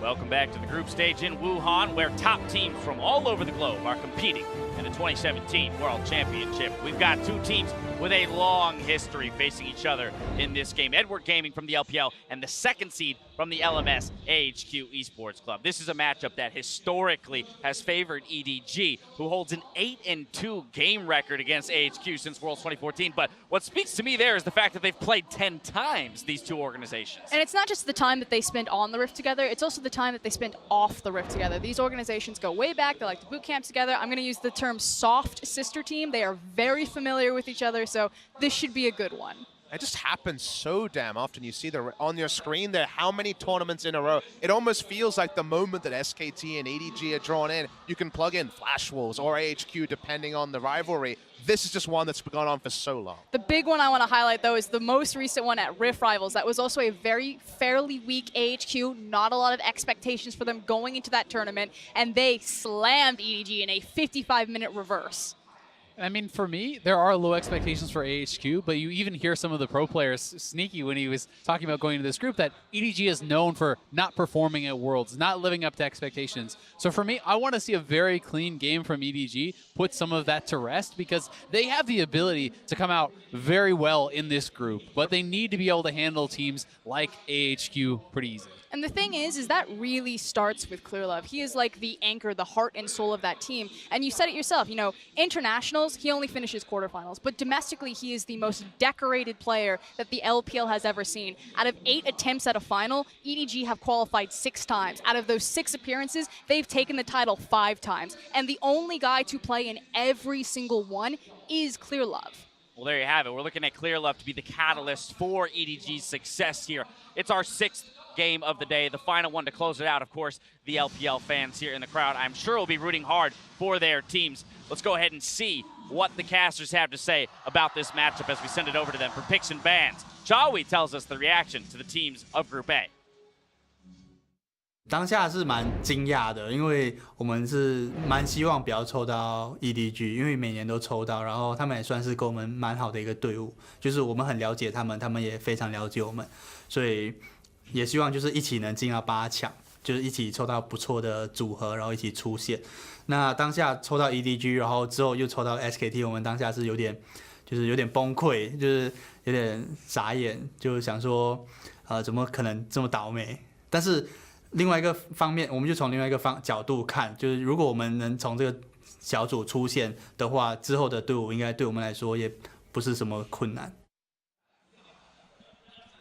Welcome back to the group stage in Wuhan, where top teams from all over the globe are competing in the 2017 World Championship. We've got two teams with a long history facing each other in this game. Edward Gaming from the LPL and the second seed from the LMS AHQ Esports Club. This is a matchup that historically has favored EDG, who holds an 8-2 game record against AHQ since Worlds 2014. But what speaks to me there is the fact that they've played 10 times, these two organizations. And it's not just the time that they spend on the Rift together, it's also the time that they spend off the Rift together. These organizations go way back, they like to boot camp together. I'm going to use the term soft sister team. They are very familiar with each other, so this should be a good one. It just happens so damn often. You see on your screen there how many tournaments in a row. It almost feels like the moment that SKT and EDG are drawn in, you can plug in Flash Wolves or AHQ depending on the rivalry. This is just one that's gone on for so long. The big one I want to highlight, though, is the most recent one at Rift Rivals. That was also a fairly weak AHQ, not a lot of expectations for them going into that tournament, and they slammed EDG in a 55-minute reverse. I mean, for me, there are low expectations for AHQ, but you even hear some of the pro players sneaky when he was talking about going into this group that EDG is known for not performing at Worlds, not living up to expectations. So for me, I want to see a very clean game from EDG, put some of that to rest, because they have the ability to come out very well in this group, but they need to be able to handle teams like AHQ pretty easily. And the thing is that really starts with Clearlove. He is like the anchor, the heart and soul of that team. And you said it yourself, you know, internationals, he only finishes quarterfinals. But domestically, he is the most decorated player that the LPL has ever seen. Out of 8 attempts at a final, EDG have qualified 6 times. Out of those 6 appearances, they've taken the title 5 times. And the only guy to play in every single one is Clearlove. Well, there you have it. We're looking at Clearlove to be the catalyst for EDG's success here. It's our 6th game of the day, the final one to close it out. Of course, the LPL fans here in the crowd, I'm sure, will be rooting hard for their teams. Let's go ahead and see what the casters have to say about this matchup as we send it over to them for picks and bans. Chawi tells us the reaction to the teams of Group A. 当下是蛮惊讶的，因为我们是蛮希望不要抽到 EDG， 因为每年都抽到，然后他们也算是跟我们蛮好的一个队伍，就是我们很了解他们，他们也非常了解我们，所以也希望就是一起能进到8强，就是一起抽到不错的组合，然后一起出现。那当下抽到 EDG， 然后之后又抽到 SKT， 我们当下是有点崩溃，就是有点傻眼，就想说怎么可能这么倒霉？但是另外一个方面，我们就从另外一个角度看，就是如果我们能从这个小组出现的话，之后的队伍应该对我们来说也不是什么困难。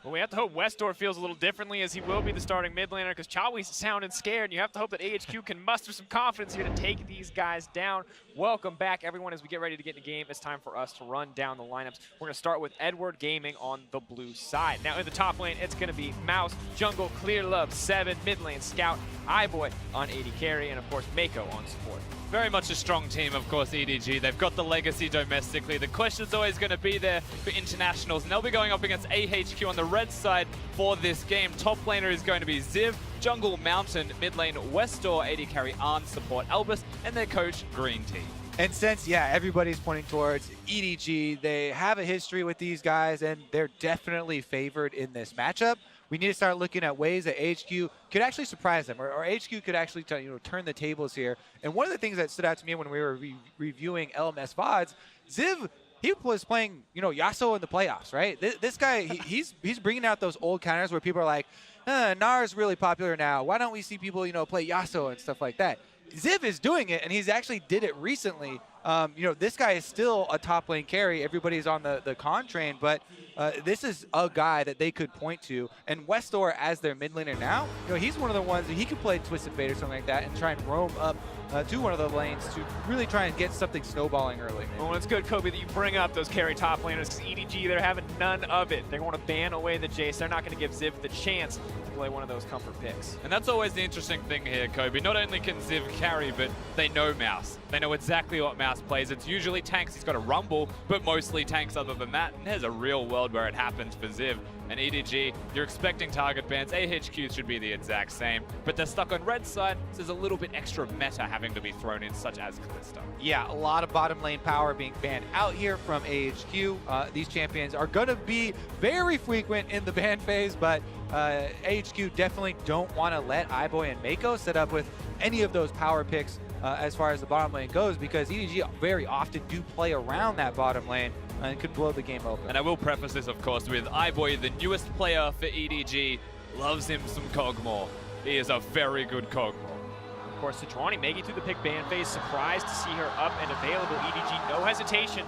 Well, we have to hope Westdoor feels a little differently, as he will be the starting mid laner, because Chawi's sounding scared, and you have to hope that AHQ can muster some confidence here to take these guys down. Welcome back, everyone, as we get ready to get in the game. It's time for us to run down the lineups. We're going to start with Edward Gaming on the blue side. Now, in the top lane, it's going to be Mouse, Jungle, Clearlove, 7, mid lane, Scout, iBoy on AD Carry, and, of course, Meiko on support. Very much a strong team, of course, EDG. They've got the legacy domestically. The question's always going to be there for internationals, and they'll be going up against AHQ on the red side for this game. Top laner is going to be Ziv, Jungle, Mountain, mid lane, Westdoor, AD Carry, Arn, support, Albis, and their coach, Green Team. And since, yeah, everybody's pointing towards EDG, they have a history with these guys, and they're definitely favored in this matchup. We need to start looking at ways that AHQ could actually surprise them, or AHQ could actually turn the tables here. And one of the things that stood out to me when we were reviewing LMS VODs, Ziv, he was playing, Yasuo in the playoffs, right? This guy, he's bringing out those old counters where people are like, Nar's really popular now. Why don't we see people, play Yasuo and stuff like that? Ziv is doing it, and he's actually did it recently. This guy is still a top lane carry. Everybody's on the con train, but this is a guy that they could point to. And Westdoor, as their mid laner now, he's one of the ones that he could play Twisted Fate or something like that and try and roam up to one of the lanes to really try and get something snowballing early. Well, it's good, Kobe, that you bring up those carry top laners, because EDG, they're having none of it. They're going to ban away the Jace. They're not going to give Ziv the chance to play one of those comfort picks. And that's always the interesting thing here, Kobe. Not only can Ziv carry, but they know Mouse. They know exactly what Mouse plays. It's usually tanks. He's got a rumble, but mostly tanks other than that. And there's a real world where it happens for Ziv. And EDG, you're expecting target bans. AHQ should be the exact same, but they're stuck on red side, so there's a little bit extra meta having to be thrown in, such as Callisto. Yeah, a lot of bottom lane power being banned out here from AHQ. These champions are going to be very frequent in the ban phase, but AHQ definitely don't want to let iBoy and Meiko set up with any of those power picks as far as the bottom lane goes, because EDG very often do play around that bottom lane and could blow the game open. And I will preface this, of course, with iBoy, the newest player for EDG, loves him some Kog'Maw. He is a very good Kog'Maw. Of course, Sejuani making through the pick ban phase, surprised to see her up and available. EDG, no hesitation.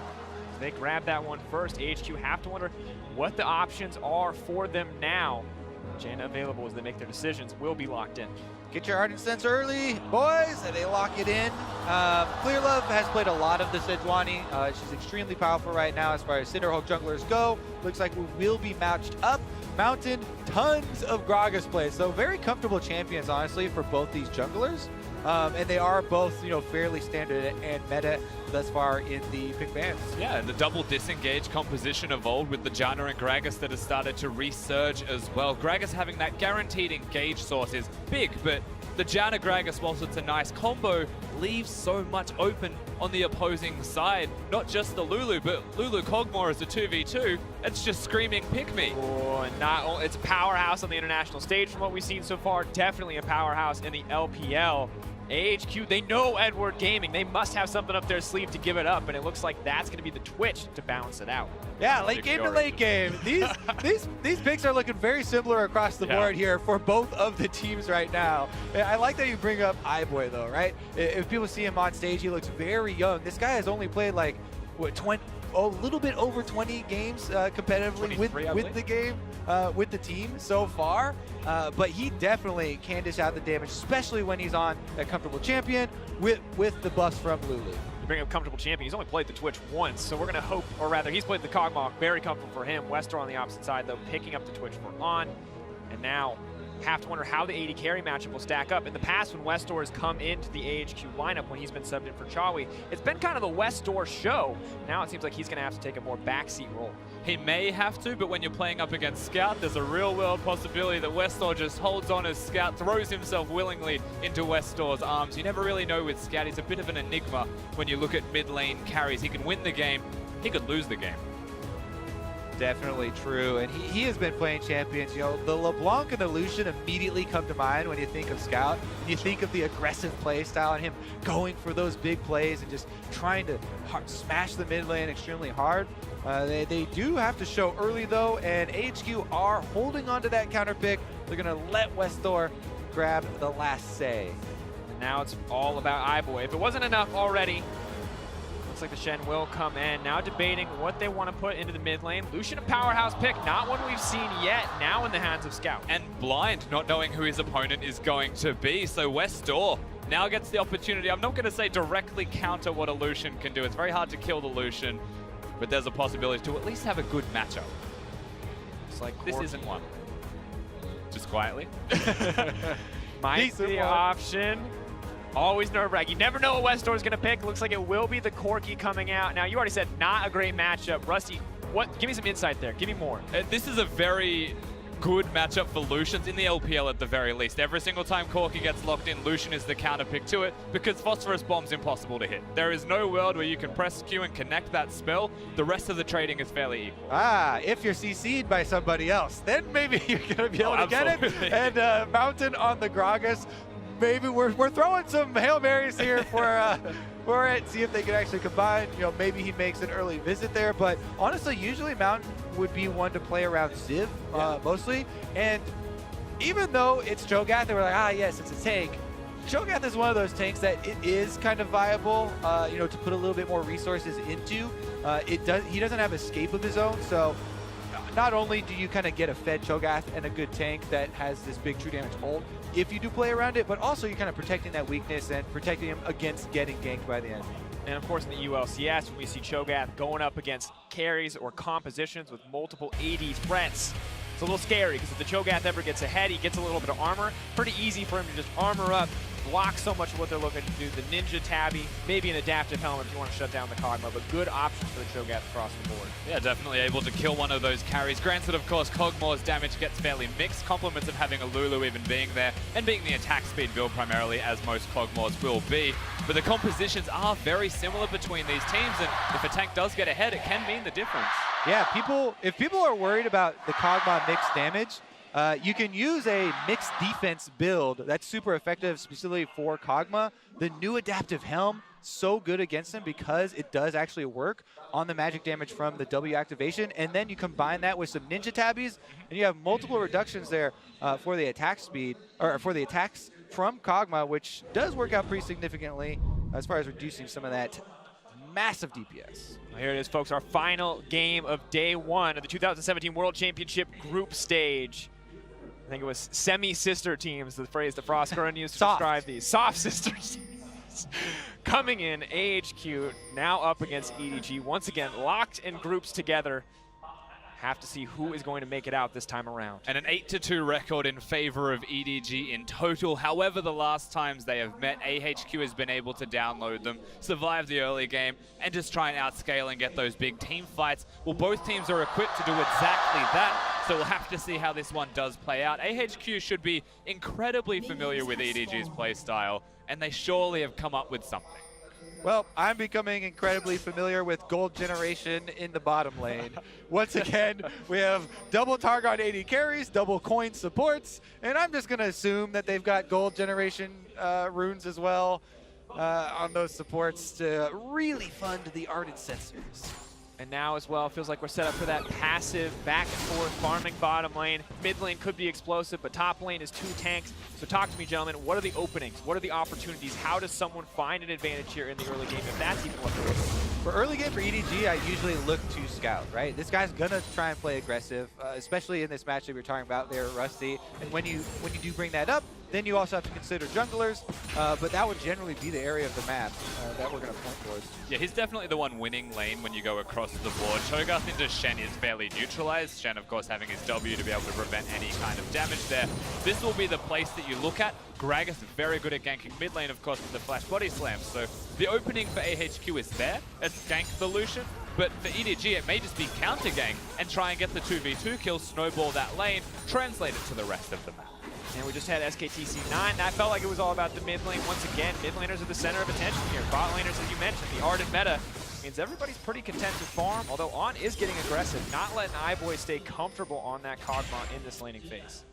They grab that one first. AHQ have to wonder what the options are for them now. Janna available as they make their decisions, will be locked in. Get your Ardent Sense early, boys, and they lock it in. Clearlove has played a lot of the Sejuani. She's extremely powerful right now as far as Cinderhulk junglers go. Looks like we will be matched up. Mountain, tons of Gragas plays, so very comfortable champions, honestly, for both these junglers. And they are both, fairly standard and meta thus far in the pick bans. Yeah, and the double disengage composition evolved with the Janna and Gragas that has started to resurge as well. Gragas having that guaranteed engage source is big, but the Janna Gragas, whilst it's a nice combo, leaves so much open on the opposing side. Not just the Lulu, but Lulu Kog'Maw is a 2v2. It's just screaming pick me. Oh, and it's a powerhouse on the international stage from what we've seen so far. Definitely a powerhouse in the LPL. AHQ, they know Edward Gaming. They must have something up their sleeve to give it up, and it looks like that's going to be the Twitch to balance it out. Yeah, late game to late game. These picks are looking very similar across the board here for both of the teams right now. I like that you bring up iBoy though, right? If people see him on stage, he looks very young. This guy has only played like, what, a little bit over 20 games competitively with the game, with the team so far. But he definitely can dish out the damage, especially when he's on a comfortable champion with the buffs from Lulu. You bring up comfortable champion. He's only played the Twitch once, so we're going to hope, or rather, he's played the Kog'Maw. Very comfortable for him. Westdoor on the opposite side, though, picking up the Twitch for On. And now have to wonder how the AD carry matchup will stack up. In the past, when Westdoor has come into the AHQ lineup, when he's been subbed in for Chawi, it's been kind of the Westdoor show. Now it seems like he's going to have to take a more backseat role. He may have to, but when you're playing up against Scout, there's a real-world possibility that Westdoor just holds on as Scout throws himself willingly into Westdoor's arms. You never really know with Scout. He's a bit of an enigma when you look at mid-lane carries. He can win the game. He could lose the game. Definitely true, and he has been playing champions. The LeBlanc and the Lucian immediately come to mind when you think of Scout. You think of the aggressive play style and him going for those big plays and just trying to smash the mid lane extremely hard. They do have to show early though, and AHQ are holding on to that counter pick. They're gonna let Westdoor grab the last say. And now it's all about iBoy. If it wasn't enough already, looks like the Shen will come in. Now debating what they want to put into the mid lane. Lucian, a powerhouse pick, not one we've seen yet, now in the hands of Scout. And blind, not knowing who his opponent is going to be. So Westdoor now gets the opportunity. I'm not going to say directly counter what a Lucian can do. It's very hard to kill the Lucian, but there's a possibility to at least have a good matchup. It's like this isn't one. Just quietly. Might be the option. Always nerve-wracking. You never know what Westdoor is going to pick. Looks like it will be the Corki coming out. Now, you already said not a great matchup. Rusty, give me some insight there. Give me more. This is a very good matchup for Lucians in the LPL at the very least. Every single time Corki gets locked in, Lucian is the counter pick to it because Phosphorus Bomb's impossible to hit. There is no world where you can press Q and connect that spell. The rest of the trading is fairly equal. If you're CC'd by somebody else, then maybe you're going to be able to get it. And Mountain on the Gragas. Maybe we're throwing some Hail Marys here for it, see if they can actually combine. Maybe he makes an early visit there, but honestly, usually Mountain would be one to play around Ziv mostly. And even though it's Cho'Gath, they were like, yes, it's a tank. Cho'Gath is one of those tanks that it is kind of viable, to put a little bit more resources into. He doesn't have escape of his own, so not only do you kind of get a fed Cho'Gath and a good tank that has this big true damage ult if you do play around it, but also you're kind of protecting that weakness and protecting him against getting ganked by the enemy. And of course in the ULCS, when we see Cho'Gath going up against carries or compositions with multiple AD threats, it's a little scary because if the Cho'Gath ever gets ahead, he gets a little bit of armor. Pretty easy for him to just armor up, block so much of what they're looking to do. The Ninja Tabby, maybe an adaptive helmet if you want to shut down the Kog'Maw, but good options for the Cho'Gath across the board. Yeah, definitely able to kill one of those carries. Granted, of course, Kog'Maw's damage gets fairly mixed. Compliments of having a Lulu even being there and being the attack speed build primarily, as most Kog'Maws will be. But the compositions are very similar between these teams, and if a tank does get ahead, it can mean the difference. Yeah, if people are worried about the Kog'Maw mixed damage, You can use a mixed defense build that's super effective specifically for Kog'Maw. The new adaptive helm, so good against him because it does actually work on the magic damage from the W activation, and then you combine that with some ninja tabbies, and you have multiple reductions there for the attack speed, or for the attacks from Kog'Maw, which does work out pretty significantly as far as reducing some of that massive DPS. Here it is, folks, our final game of day 1 of the 2017 World Championship group stage. I think it was semi-sister teams, the phrase that Frost Curran used to describe these. Soft sister teams. Coming in, AHQ now up against EDG. Once again, locked in groups together. Have to see who is going to make it out this time around. And an 8-2 record in favor of EDG in total. However, the last times they have met, AHQ has been able to download them, survive the early game, and just try and outscale and get those big team fights. Well, both teams are equipped to do exactly that, so we'll have to see how this one does play out. AHQ should be incredibly familiar with EDG's playstyle, and they surely have come up with something. Well, I'm becoming incredibly familiar with gold generation in the bottom lane. Once again, we have double Targon AD carries, double coin supports, and I'm just going to assume that they've got gold generation runes as well on those supports to really fund the Ardent Sensors. And now as well, feels like we're set up for that passive back and forth farming bottom lane. Mid lane could be explosive, but top lane is 2 tanks. So talk to me, gentlemen. What are the openings? What are the opportunities? How does someone find an advantage here in the early game, if that's even what they're looking for? For early game for EDG, I usually look to scout, right? This guy's gonna try and play aggressive, especially in this match that we were talking about there, Rusty. And when you do bring that up, then you also have to consider junglers, but that would generally be the area of the map that we're going to point towards. Yeah, he's definitely the one winning lane when you go across the board. Cho'Gath into Shen is fairly neutralized. Shen, of course, having his W to be able to prevent any kind of damage there. This will be the place that you look at. Gragas is very good at ganking mid lane, of course, with the flash body slams. So the opening for AHQ is there. It's gank the Lucian. But for EDG, it may just be counter gank and try and get the 2v2 kills, snowball that lane, translate it to the rest of the map. And we just had SKTC9. That felt like it was all about the mid lane. Once again, mid laners are the center of attention here. Bot laners, as you mentioned, the Ardent meta means everybody's pretty content to farm, although On is getting aggressive, not letting iBoy stay comfortable on that Kog'Maw in this laning phase.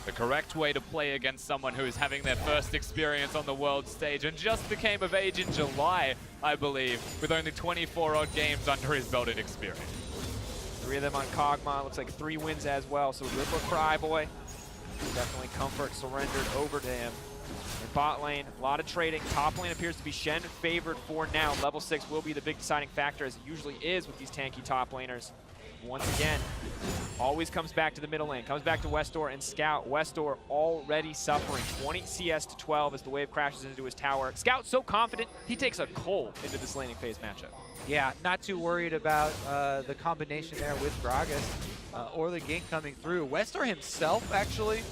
The correct way to play against someone who is having their first experience on the world stage and just became of age in July, I believe, with only 24 odd games under his belted experience. 3 of them on Kog'Maw, looks like 3 wins as well, so good look for iBoy. Definitely comfort surrendered over to him. In bot lane, a lot of trading. Top lane appears to be Shen favored for now. Level 6 will be the big deciding factor, as it usually is with these tanky top laners. Once again, always comes back to the middle lane, comes back to Westdoor and Scout. Westdoor already suffering 20 CS to 12 as the wave crashes into his tower. Scout so confident, he takes a cold into this laning phase matchup. Yeah, not too worried about the combination there with Gragas or the gank coming through. Westdoor himself actually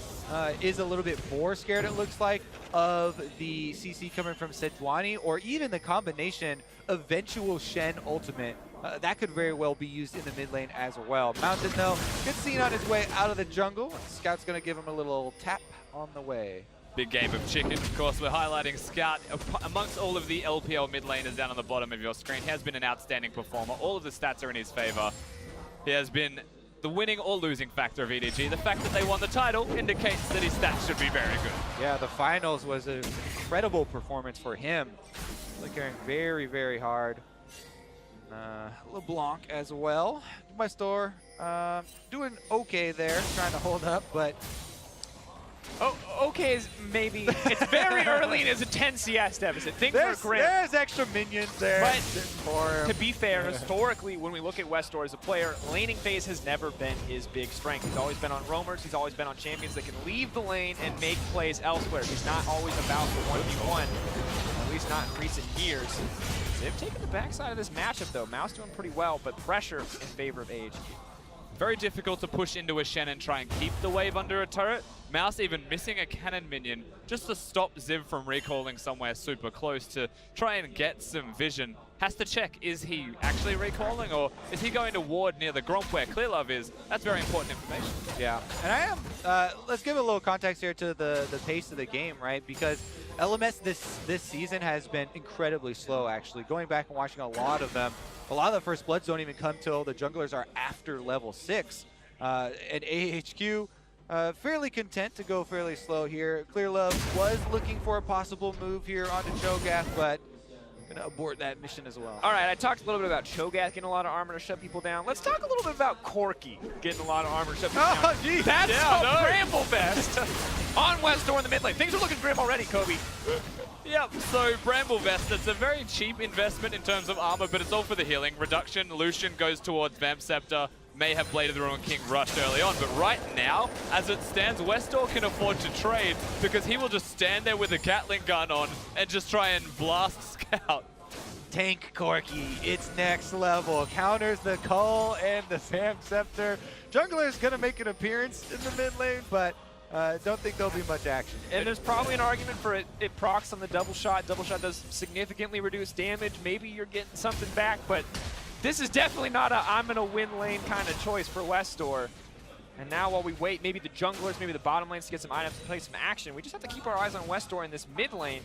is a little bit more scared, it looks like, of the CC coming from Sejuani, or even the combination eventual Shen ultimate. That could very well be used in the mid lane as well. Mountain, though, good scene on his way out of the jungle. Scout's going to give him a little tap on the way. Big game of chicken, of course. We're highlighting Scout. Amongst all of the LPL mid laners down on the bottom of your screen, he has been an outstanding performer. All of the stats are in his favor. He has been the winning or losing factor of EDG. The fact that they won the title indicates that his stats should be very good. Yeah, the finals was an incredible performance for him. Looking very, very hard. LeBlanc as well. Westdoor doing okay there, trying to hold up, but Oh, okay is maybe, it's very early and it's a 10 CS deficit. Things are grim. There's extra minions there. But for him. to be fair, historically, when we look at Westdoor as a player, laning phase has never been his big strength. He's always been on roamers, he's always been on champions that can leave the lane and make plays elsewhere. He's not always about the 1v1, at least not in recent years. They've taken the backside of this matchup, though. Mouse doing pretty well, but pressure in favor of AHQ. Very difficult to push into a Shen and try and keep the wave under a turret. Mouse even missing a cannon minion just to stop Ziv from recalling somewhere super close to try and get some vision. Has to check, is he actually recalling, or is he going to ward near the Gromp where Clearlove is? That's very important information. Yeah, and I am, let's give a little context here to the pace of the game, right? Because LMS this season has been incredibly slow, actually. Going back and watching a lot of them, a lot of the first bloods don't even come till the junglers are after level 6. And AHQ fairly content to go fairly slow here. Clearlove was looking for a possible move here onto Cho'Gath, but gonna abort that mission as well. All right, I talked a little bit about Cho'Gath getting a lot of armor to shut people down. Let's talk a little bit about Corki getting a lot of armor to shut people down. Oh, geez. That's a Bramble Vest on Westdoor in the mid lane. Things are looking grim already, Kobe. Yep, so Bramble Vest, it's a very cheap investment in terms of armor, but it's all for the healing. Reduction, Lucian goes towards Vamp Scepter, may have Blade of the Ruined King rushed early on, but right now, as it stands, Westdoor can afford to trade because he will just stand there with a Gatling gun on and just try and blast Scout. Tank Corki, it's next level. Counters the Cull and the Vamp Scepter. Jungler's gonna make an appearance in the mid lane, but don't think there'll be much action. And there's probably an argument for it procs on the double shot. Double shot does significantly reduce damage. Maybe you're getting something back, but this is definitely not a I'm gonna win lane kind of choice for Westdoor. And now while we wait, maybe the junglers, maybe the bottom lanes to get some items to play some action, we just have to keep our eyes on Westdoor in this mid lane.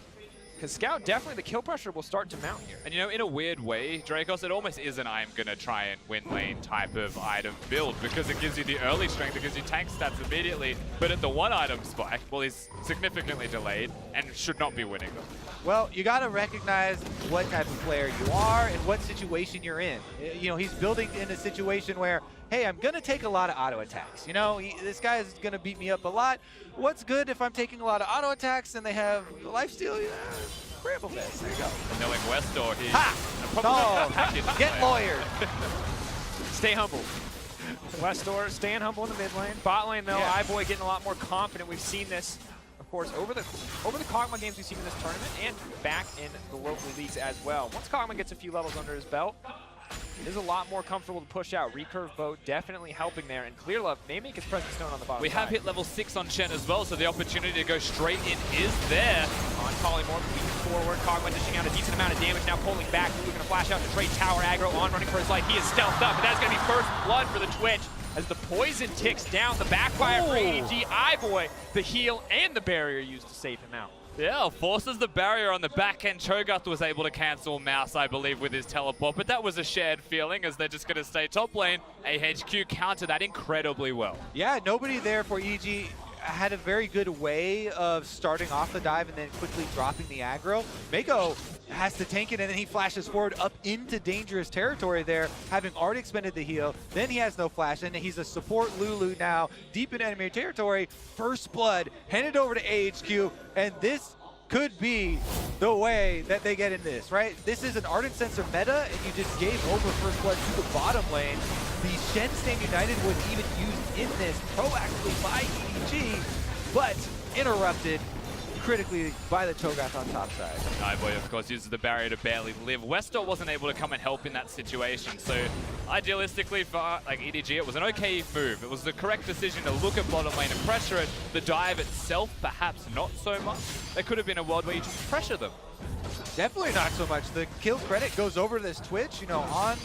Because Scout, definitely the kill pressure will start to mount here. And you know, in a weird way, Dracos, it almost is an I'm gonna try and win lane type of item build because it gives you the early strength, it gives you tank stats immediately, but at the one item spike, well, he's significantly delayed and should not be winning them. Well, you gotta recognize what type of player you are and what situation you're in. You know, he's building in a situation where, hey, I'm gonna take a lot of auto attacks. You know, this guy is gonna beat me up a lot. What's good if I'm taking a lot of auto attacks and they have lifesteal? Yeah, Bramble Vest, there you go. Knowing Westdoor, he Get lawyered. Stay humble. Westdoor staying humble in the mid lane. Bot lane though, iBoy getting a lot more confident. We've seen this, of course, over the Kog'Maw games we've seen in this tournament and back in the local leagues as well. Once Kog'Maw gets a few levels under his belt, it is a lot more comfortable to push out. Recurve boat definitely helping there, and Clearlove may make his presence known on the bottom We have side. hit level 6 on Shen as well, so the opportunity to go straight in is there. On Polymorph, leaning forward. Kog'Maw dishing out a decent amount of damage, now pulling back. Lulu gonna flash out to trade tower aggro on, running for his life. He is stealthed up, but that's gonna be first blood for the Twitch as the poison ticks down. The backfire for ADG. iBoy, the heal and the barrier used to save him out. Yeah, forces the barrier on the back end. Cho'Gath was able to cancel Mouse, I believe, with his teleport, but that was a shared feeling as they're just going to stay top lane. AHQ countered that incredibly well. Yeah, nobody there for EG had a very good way of starting off the dive and then quickly dropping the aggro. Meiko has to tank it, and then he flashes forward up into dangerous territory there, having already expended the heal. Then he has no flash, and he's a support Lulu now, deep in enemy territory. First blood, handed over to AHQ, and this could be the way that they get in this, right? This is an Ardent Sensor meta, and you just gave over first blood to the bottom lane. The Shen Stand United was even used in this proactively by EDG, but interrupted critically by the Cho'Gath on top side. iBoy, of course, uses the barrier to barely live. Westdoor wasn't able to come and help in that situation, so idealistically for like EDG, it was an okay move. It was the correct decision to look at bottom lane and pressure it. The dive itself, perhaps not so much. There could have been a world where you just pressure them. Definitely not so much. The kill credit goes over to this Twitch. You know, on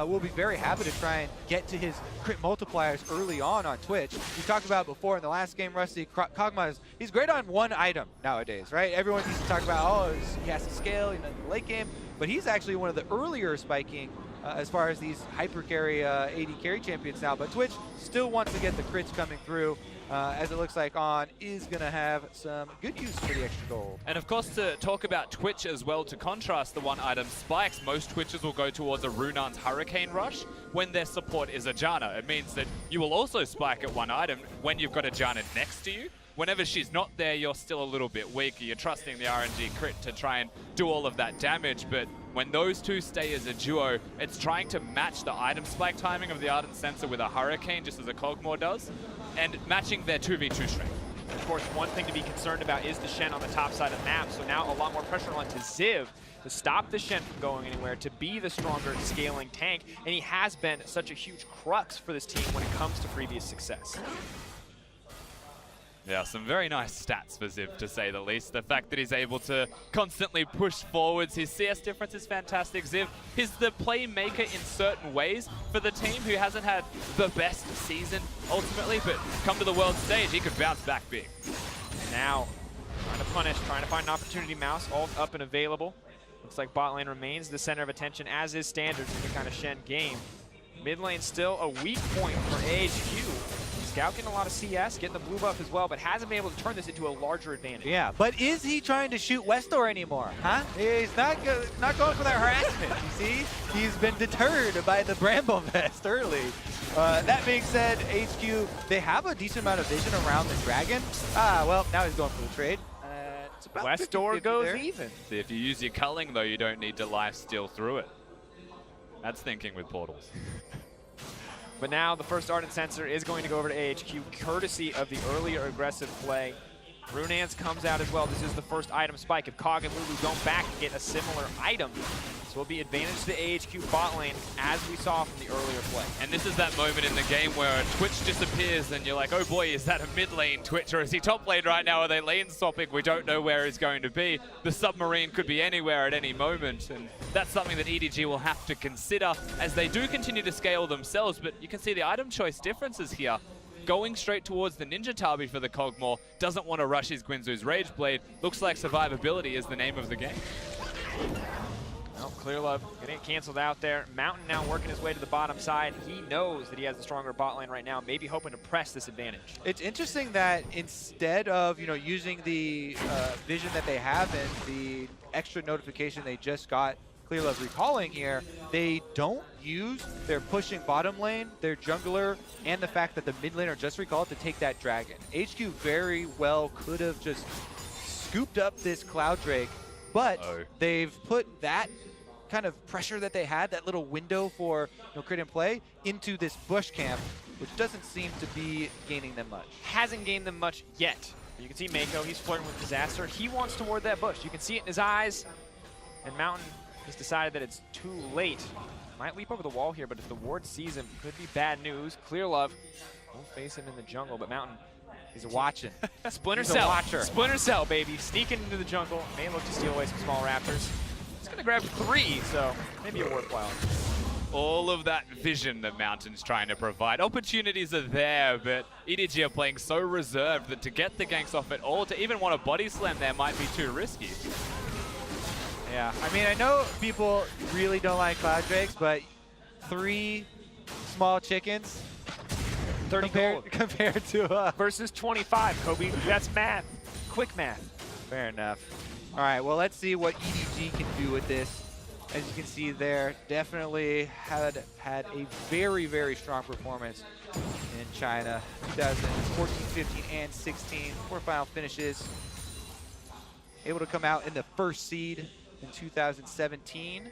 will be very happy to try and get to his crit multipliers early on Twitch. We talked about before in the last game, Rusty, Kog'Maw, he's great on one item nowadays, right? Everyone used to talk about, oh, he has to scale in the late game, but he's actually one of the earlier spiking as far as these hyper carry AD carry champions now. But Twitch still wants to get the crits coming through. As it looks like On is going to have some good use for the extra gold. And of course, to talk about Twitch as well, to contrast the one item spikes, most Twitches will go towards a Runan's Hurricane Rush when their support is a Janna. It means that you will also spike at one item when you've got a Janna next to you. Whenever she's not there, you're still a little bit weaker. You're trusting the RNG crit to try and do all of that damage, but when those two stay as a duo, it's trying to match the item spike timing of the Ardent Sensor with a Hurricane, just as a Kog'Maw does, and matching their 2v2 strength. Of course, one thing to be concerned about is the Shen on the top side of the map, so now a lot more pressure onto Ziv to stop the Shen from going anywhere, to be the stronger scaling tank, and he has been such a huge crux for this team when it comes to previous success. Yeah, some very nice stats for Ziv, to say the least. The fact that he's able to constantly push forwards, his CS difference is fantastic. Ziv is the playmaker in certain ways for the team, who hasn't had the best season ultimately, but come to the world stage, he could bounce back big. Now, trying to punish, trying to find an opportunity. Mouse all up and available. Looks like bot lane remains the center of attention, as is standard in the kind of Shen game. Mid lane still a weak point for AHQ. Scout getting a lot of CS, getting the blue buff as well, but hasn't been able to turn this into a larger advantage. Yeah, but is he trying to shoot Westdoor anymore? Huh? He's not going for that harassment, you see? He's been deterred by the Bramble Vest early. That being said, HQ, they have a decent amount of vision around the Dragon. Well, now he's going for the trade. It's about Westdoor 50-50 goes there. even. See, if you use your culling, though, you don't need to life steal through it. That's thinking with portals. But now the first Ardent Sensor is going to go over to AHQ, courtesy of the earlier aggressive play. Runance comes out as well. This is the first item spike. If Kog and Lulu don't back and get a similar item, this will be advantage to the AHQ bot lane, as we saw from the earlier play. And this is that moment in the game where Twitch disappears and you're like, oh boy, is that a mid lane Twitch, or is he top lane right now? Are they lane swapping? We don't know where he's going to be. The submarine could be anywhere at any moment, and that's something that EDG will have to consider as they do continue to scale themselves, but you can see the item choice differences here. Going straight towards the Ninja Tabi for the Kog'Maw, doesn't want to rush his Guinzoo's Rage Blade. Looks like survivability is the name of the game. Well, Clearlove getting it canceled out there. Mountain now working his way to the bottom side. He knows that he has the stronger bot lane right now, maybe hoping to press this advantage. It's interesting that instead of using the vision that they have and the extra notification they just got, Clearlove recalling here, they don't use their pushing bottom lane, their jungler, and the fact that the mid laner just recalled to take that dragon. HQ very well could have just scooped up this Cloud Drake, but they've put that kind of pressure that they had, that little window for create and play, into this bush camp, which doesn't seem to be gaining them much. Hasn't gained them much yet. You can see Meiko, he's flirting with disaster. He wants to ward that bush. You can see it in his eyes, and Mountain has decided that it's too late. Might leap over the wall here, but if the ward sees him, could be bad news. Clearlove won't face him in the jungle, but Mountain, he's watching. Splinter He's a Cell. watcher. Splinter Cell, baby. Sneaking into the jungle. May look to steal away some small raptors. He's going to grab 3, so maybe a worthwhile. All of that vision that Mountain's trying to provide. Opportunities are there, but EDG are playing so reserved that to get the ganks off at all, to even want a body slam there might be too risky. Yeah, I mean, I know people really don't like Cloud Drakes, but 3 small chickens 30 compared to versus 25, Kobe. That's math. Quick math. Fair enough. All right, well, let's see what EDG can do with this. As you can see there, definitely had a very, very strong performance in China. 2014, 15, and 16. 4 final finishes. Able to come out in the first seed in 2017.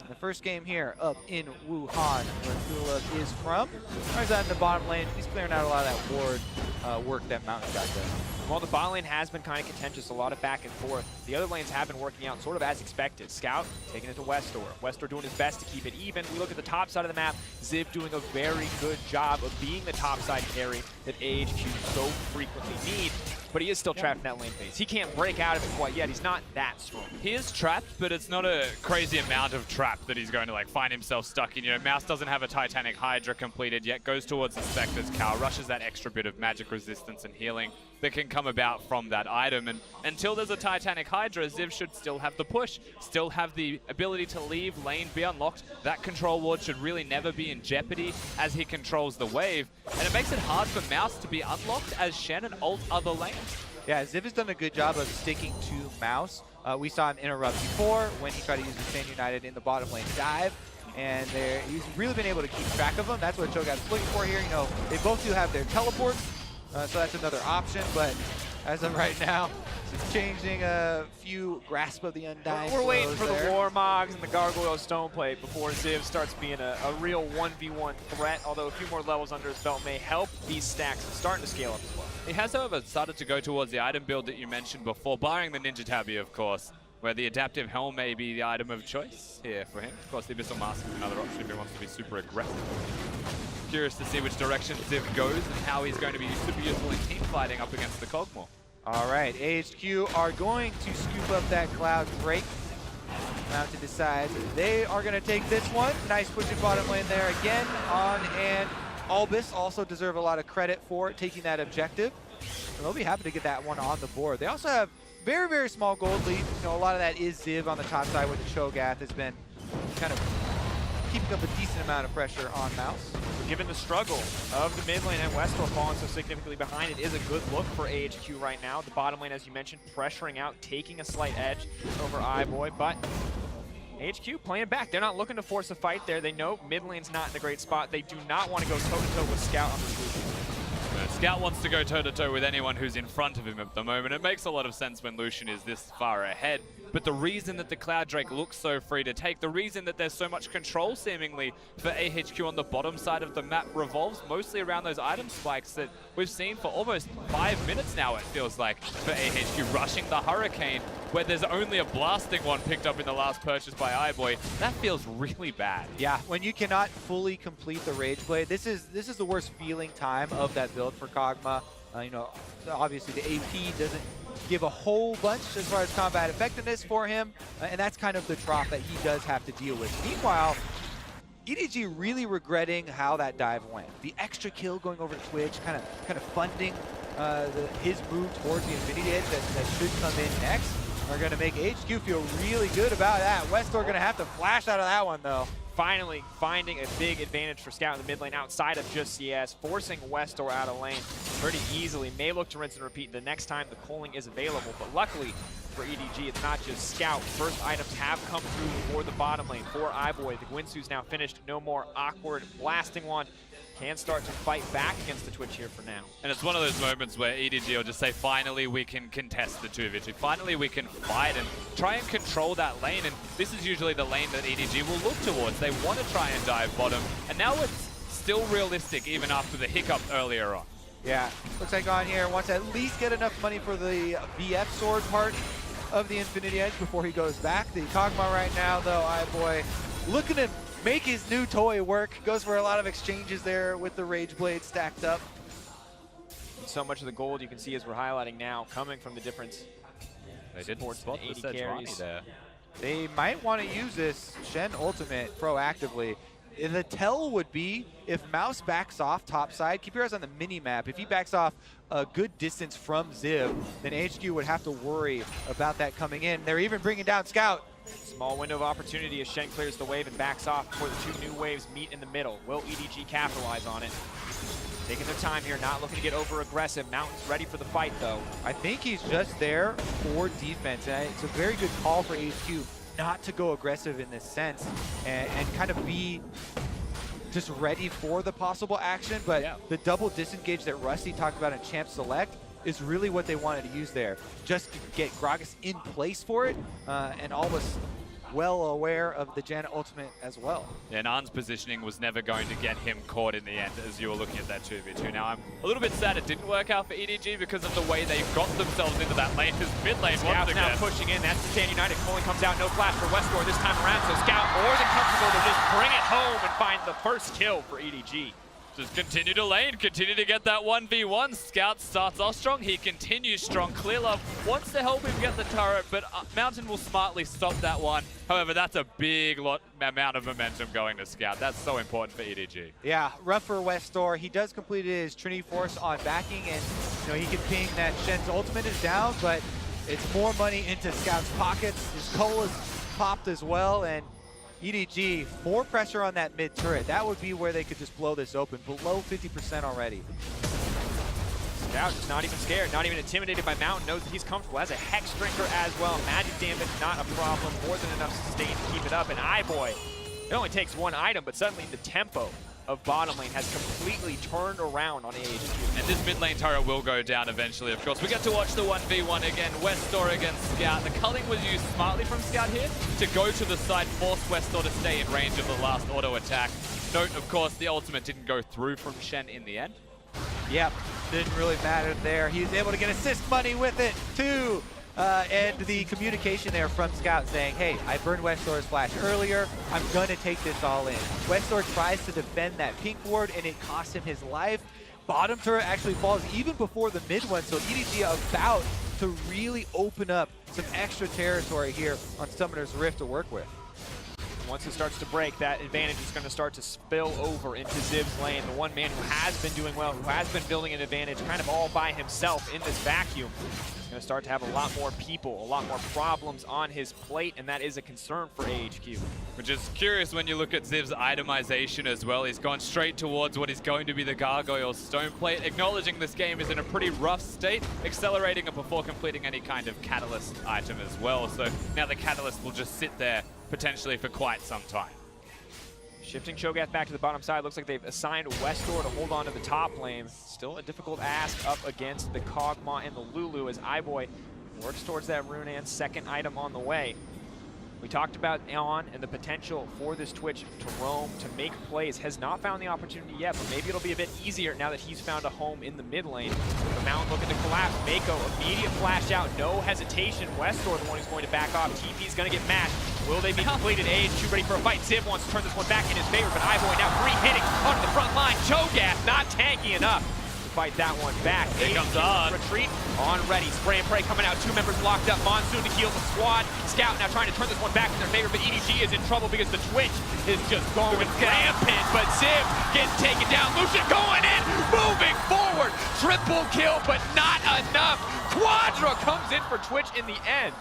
The first game here up in Wuhan, where Clearlove is from. Tarzan in the bottom lane. He's clearing out a lot of that ward work that Mountain got done. Well, the bot lane has been kind of contentious, a lot of back and forth. The other lanes have been working out sort of as expected. Scout taking it to Westdoor. Westdoor doing his best to keep it even. We look at the top side of the map. Ziv doing a very good job of being the top side carry that AHQ so frequently need. But he is still trapped in that lane phase. He can't break out of it quite yet. He's not that strong. He is trapped, but it's not a crazy amount of trap that he's going to find himself stuck in. Mouse doesn't have a Titanic Hydra completed yet, goes towards the Spectre's Cow, rushes that extra bit of magic resistance and healing that can come about from that item. And until there's a Titanic Hydra, Ziv should still have the push, still have the ability to leave lane, be unlocked. That control ward should really never be in jeopardy as he controls the wave. And it makes it hard for Mouse to be unlocked as Shen and ult other lanes. Yeah, Ziv has done a good job of sticking to Mouse. We saw him interrupt before when he tried to use the Shen United in the bottom lane dive. And he's really been able to keep track of them. That's what Cho'Gath is looking for here. They both do have their teleports, so that's another option. But as of right now, it's changing a few Grasp of the Undying. We're waiting for there. the Warmogs and the Gargoyle Stoneplate before Ziv starts being a real 1v1 threat, although a few more levels under his belt may help these stacks starting to scale up as well. He has, however, started to go towards the item build that you mentioned before, barring the Ninja Tabi, of course, where the Adaptive Helm may be the item of choice here for him. Of course, the Abyssal Mask is another option if he wants to be super aggressive. Curious to see which direction Ziv goes and how he's going to be super useful in team fighting up against the Kog'Maw. All right, AHQ are going to scoop up that Cloud Drake. Mountain decides they are going to take this one. Nice push in bottom lane there again on, and Albis also deserve a lot of credit for taking that objective. And they'll be happy to get that one on the board. They also have very, very small gold lead. A lot of that is Ziv on the top side with the Cho'Gath has been kind of keeping up a decent amount of pressure on Mouse. Given the struggle of the mid lane and Westdoor falling so significantly behind, it is a good look for AHQ right now. The bottom lane, as you mentioned, pressuring out, taking a slight edge over iBoy, but AHQ playing back. They're not looking to force a fight there. They know mid lane's not in a great spot. They do not want to go toe-to-toe with Scout on this Lucian. Scout wants to go toe-to-toe with anyone who's in front of him at the moment. It makes a lot of sense when Lucian is this far ahead. But the reason that the Cloud Drake looks so free to take, the reason that there's so much control seemingly for AHQ on the bottom side of the map revolves mostly around those item spikes that we've seen for almost 5 minutes now, it feels like, for AHQ, rushing the Hurricane, where there's only a blasting one picked up in the last purchase by iBoy. That feels really bad. Yeah, when you cannot fully complete the Rage Blade, this is the worst feeling time of that build for Kog'Maw. You know, obviously the AP doesn't give a whole bunch as far as combat effectiveness for him, and that's kind of the trough that he does have to deal with. Meanwhile, EDG really regretting how that dive went. The extra kill going over to Twitch, kind of funding his move towards the Infinity Edge that should come in next, are going to make HQ feel really good about that. Westdoor going to have to flash out of that one, though. Finally finding a big advantage for Scout in the mid lane outside of just CS, forcing Westdoor out of lane pretty easily. May look to rinse and repeat the next time the calling is available, but luckily for EDG, it's not just Scout. First items have come through for the bottom lane for iBoy. The Gwinsu's now finished. No more awkward blasting one. Can start to fight back against the Twitch here for now. And it's one of those moments where EDG will just say, finally we can contest the 2v2. Finally we can fight and try and control that lane. And this is usually the lane that EDG will look towards. They want to try and dive bottom. And now it's still realistic even after the hiccup earlier on. Yeah, looks like on here wants to at least get enough money for the BF sword part of the Infinity Edge before he goes back. The Kog'Maw right now, though, iBoy looking to make his new toy work. Goes for a lot of exchanges there with the Rage Blade stacked up. So much of the gold you can see as we're highlighting now coming from the difference. They didn't spot the Sejuani there. They might want to use this Shen ultimate proactively. The tell would be if Mouse backs off topside, keep your eyes on the mini-map. If he backs off a good distance from Zib, then HQ would have to worry about that coming in. They're even bringing down Scout. Small window of opportunity as Shen clears the wave and backs off before the two new waves meet in the middle. Will EDG capitalize on it? Taking their time here, not looking to get over aggressive. Mountain's ready for the fight though. I think he's just there for defense, and it's a very good call for HQ not to go aggressive in this sense and kind of be just ready for the possible action, but the double disengage that Rusty talked about in Champ Select is really what they wanted to use there, just to get Gragas in place for it, and Albis well aware of the Janna ultimate as well. Yeah, Nan's positioning was never going to get him caught in the end as you were looking at that 2v2. Now, I'm a little bit sad it didn't work out for EDG because of the way they got themselves into that lane. His mid lane once again. Now pushing in, that's the Stand United. Calling comes out, no flash for Westdoor this time around, so Scout more than comfortable to just bring it home and find the first kill for EDG. Just continue to lane, continue to get that 1v1. Scout starts off strong, he continues strong. Clearlove wants to help him get the turret, but Mountain will smartly stop that one. However, that's a big amount of momentum going to Scout. That's so important for EDG. Yeah, rough for Westdoor. He does complete his Trinity Force on backing, and you know he can ping that Shen's ultimate is down, but it's more money into Scout's pockets. His coal is popped as well, and EDG, more pressure on that mid turret. That would be where they could just blow this open. Below 50% already. Scout just not even scared, not even intimidated by Mountain. Knows that he's comfortable. Has a Hex Drinker as well. Magic damage, not a problem. More than enough sustain to keep it up. And iBoy, it only takes one item, but suddenly the tempo of bottom lane has completely turned around on AHQ. And this mid lane turret will go down eventually, of course. We get to watch the 1v1 again. Westdoor against Scout. The culling was used smartly from Scout here to go to the side, force Westdoor to stay in range of the last auto attack. Note, of course, the ultimate didn't go through from Shen in the end. Yep, didn't really matter there. He was able to get assist money with it, too. And the communication there from Scout saying, hey, I burned Westdoor's flash earlier. I'm going to take this all in. Westdoor tries to defend that pink ward, and it costs him his life. Bottom turret actually falls even before the mid one, so EDG about to really open up some extra territory here on Summoner's Rift to work with. Once it starts to break, that advantage is going to start to spill over into Zib's lane. The one man who has been doing well, who has been building an advantage kind of all by himself in this vacuum. going to start to have a lot more people, a lot more problems on his plate, and that is a concern for AHQ. Which is curious when you look at Ziv's itemization as well. He's gone straight towards what is going to be the Gargoyle Stone Plate, acknowledging this game is in a pretty rough state, accelerating it before completing any kind of Catalyst item as well. So now the Catalyst will just sit there potentially for quite some time. Shifting Cho'Gath back to the bottom side. Looks like they've assigned Westdoor to hold on to the top lane. Still a difficult ask up against the Kog'Maw and the Lulu as iBoy works towards that rune and second item on the way. We talked about On and the potential for this Twitch to roam, to make plays. Has not found the opportunity yet, but maybe it'll be a bit easier now that he's found a home in the mid lane. The Mountain looking to collapse. Meiko, immediate flash out, no hesitation. Westdoor, the one who's going to back off. TP's going to get mashed. Will they be completed? AHQ ready for a fight. Ziv wants to turn this one back in his favor, but iBoy now free hitting onto the front line. Cho'Gath not tanky enough to fight that one back. Here comes On. Retreat on ready. Spray and pray coming out. Two members locked up. Monsoon to heal the squad. Scout now trying to turn this one back in their favor, but EDG is in trouble because the Twitch is just going rampant. But Ziv gets taken down. Lucian going in, moving forward. Triple kill, but not enough. Quadra comes in for Twitch in the end.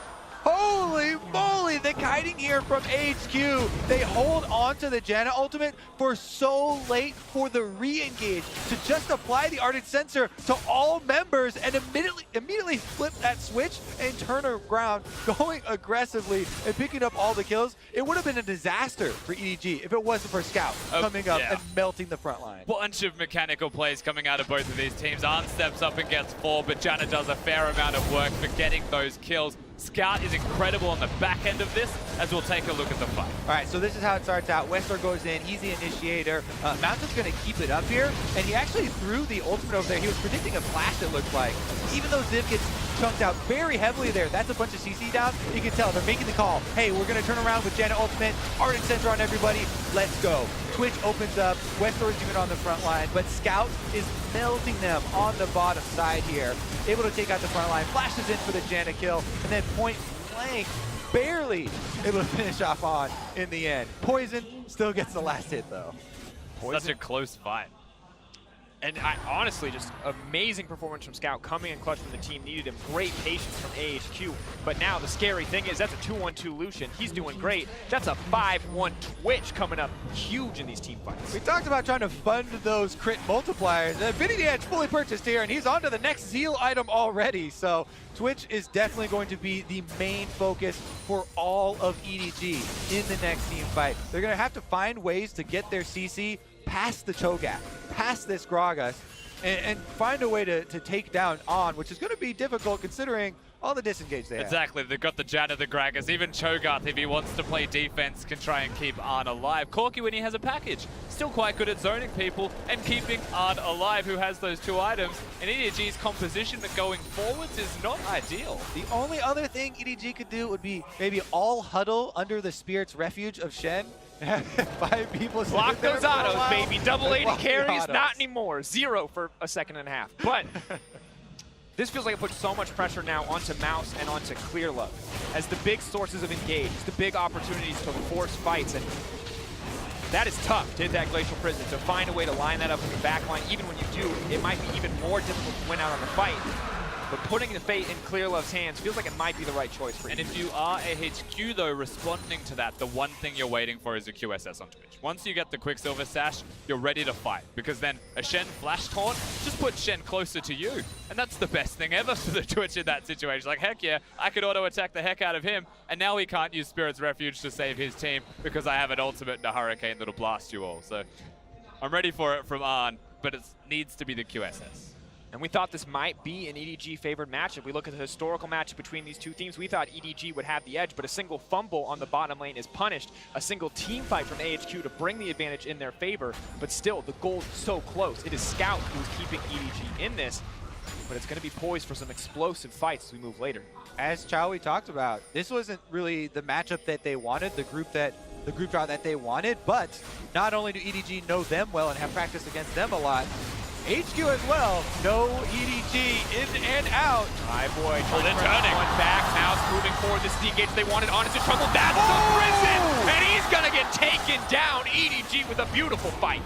Holy moly, the kiting here from AHQ. They hold on to the Janna ultimate for so late for the re-engage to just apply the Ardent Sensor to all members and immediately flip that switch and turn around, going aggressively and picking up all the kills. It would have been a disaster for EDG if it wasn't for Scout coming up and melting the front line. Bunch of mechanical plays coming out of both of these teams. Arn steps up and gets 4, but Janna does a fair amount of work for getting those kills. Scout is incredible on the back end of this, as we'll take a look at the fight. All right, so this is how it starts out. Westdoor goes in, he's the initiator. Mountain's gonna keep it up here, and he actually threw the ultimate over there. He was predicting a flash, it looked like. Even though Ziv gets chunked out very heavily there, that's a bunch of CC down. You can tell they're making the call. Hey, we're gonna turn around with Janna ultimate, Ardent Sensor on everybody, let's go. Twitch opens up, Westdoor's even on the front line, but Scout is melting them on the bottom side here. Able to take out the front line, flashes in for the Janna kill, and then point blank, barely able to finish off On in the end. Poison still gets the last hit though. Such a close fight. And honestly, just amazing performance from Scout, coming in clutch from the team. Needed him. Great patience from AHQ. But now the scary thing is that's a 2-1-2 Lucian. He's doing great. That's a 5-1 Twitch coming up huge in these team fights. We talked about trying to fund those crit multipliers. The Infinity Edge fully purchased here, and he's on to the next Zeal item already. So Twitch is definitely going to be the main focus for all of EDG in the next team fight. They're going to have to find ways to get their CC past the Cho'Gath, past this Gragas, and find a way to take down On, which is going to be difficult considering all the disengage they have. Exactly, they've got the Janna, the Gragas, even Cho'Gath, if he wants to play defense, can try and keep Arn alive. Corki, when he has a package, still quite good at zoning people and keeping Arn alive, who has those 2 items. And EDG's composition going forwards is not ideal. The only other thing EDG could do would be maybe all huddle under the Spirit's Refuge of Shen. 5 people block those autos, baby. Double 80 carries, autos. not anymore. 0 for a second and a half. But this feels like it puts so much pressure now onto Mouse and onto Clearlove as the big sources of engage, the big opportunities to force fights. And that is tough to hit that Glacial Prison, to find a way to line that up in the back line. Even when you do, it might be even more difficult to win out on the fight. But putting the fate in Clearlove's hands feels like it might be the right choice for you. And if you are AHQ, though, responding to that, the one thing you're waiting for is a QSS on Twitch. Once you get the Quicksilver Sash, you're ready to fight, because then a Shen Flash Taunt just puts Shen closer to you. And that's the best thing ever for the Twitch in that situation. Like, heck yeah, I could auto-attack the heck out of him, and now he can't use Spirit's Refuge to save his team because I have an ultimate and a Hurricane that'll blast you all. So I'm ready for it from Arn, but it needs to be the QSS. And we thought this might be an EDG favored matchup. We look at the historical matchup between these two teams. We thought EDG would have the edge, but a single fumble on the bottom lane is punished. A single team fight from AHQ to bring the advantage in their favor. But still, the goal is so close. It is Scout who's keeping EDG in this, but it's going to be poised for some explosive fights as we move later. As Chowie talked about, this wasn't really the matchup that they wanted, the group draw that they wanted, but not only do EDG know them well and have practiced against them a lot, HQ as well, no EDG in and out. iBoy turning one back, Mouse moving forward. This is the engage they wanted. On is in trouble. That's the prison! And he's gonna get taken down. EDG with a beautiful fight.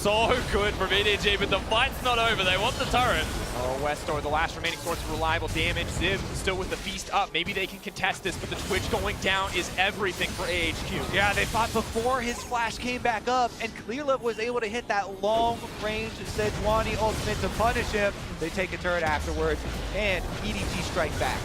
so good from EDG, but the fight's not over. They want the turret. Oh, Westdoor, the last remaining source of reliable damage. Ziv still with the feast up. Maybe they can contest this, but the Twitch going down is everything for AHQ. Yeah, they fought before his flash came back up, and Clearlove was able to hit that long-range Sejuani ultimate to punish him. They take a turret afterwards, and EDG strike back.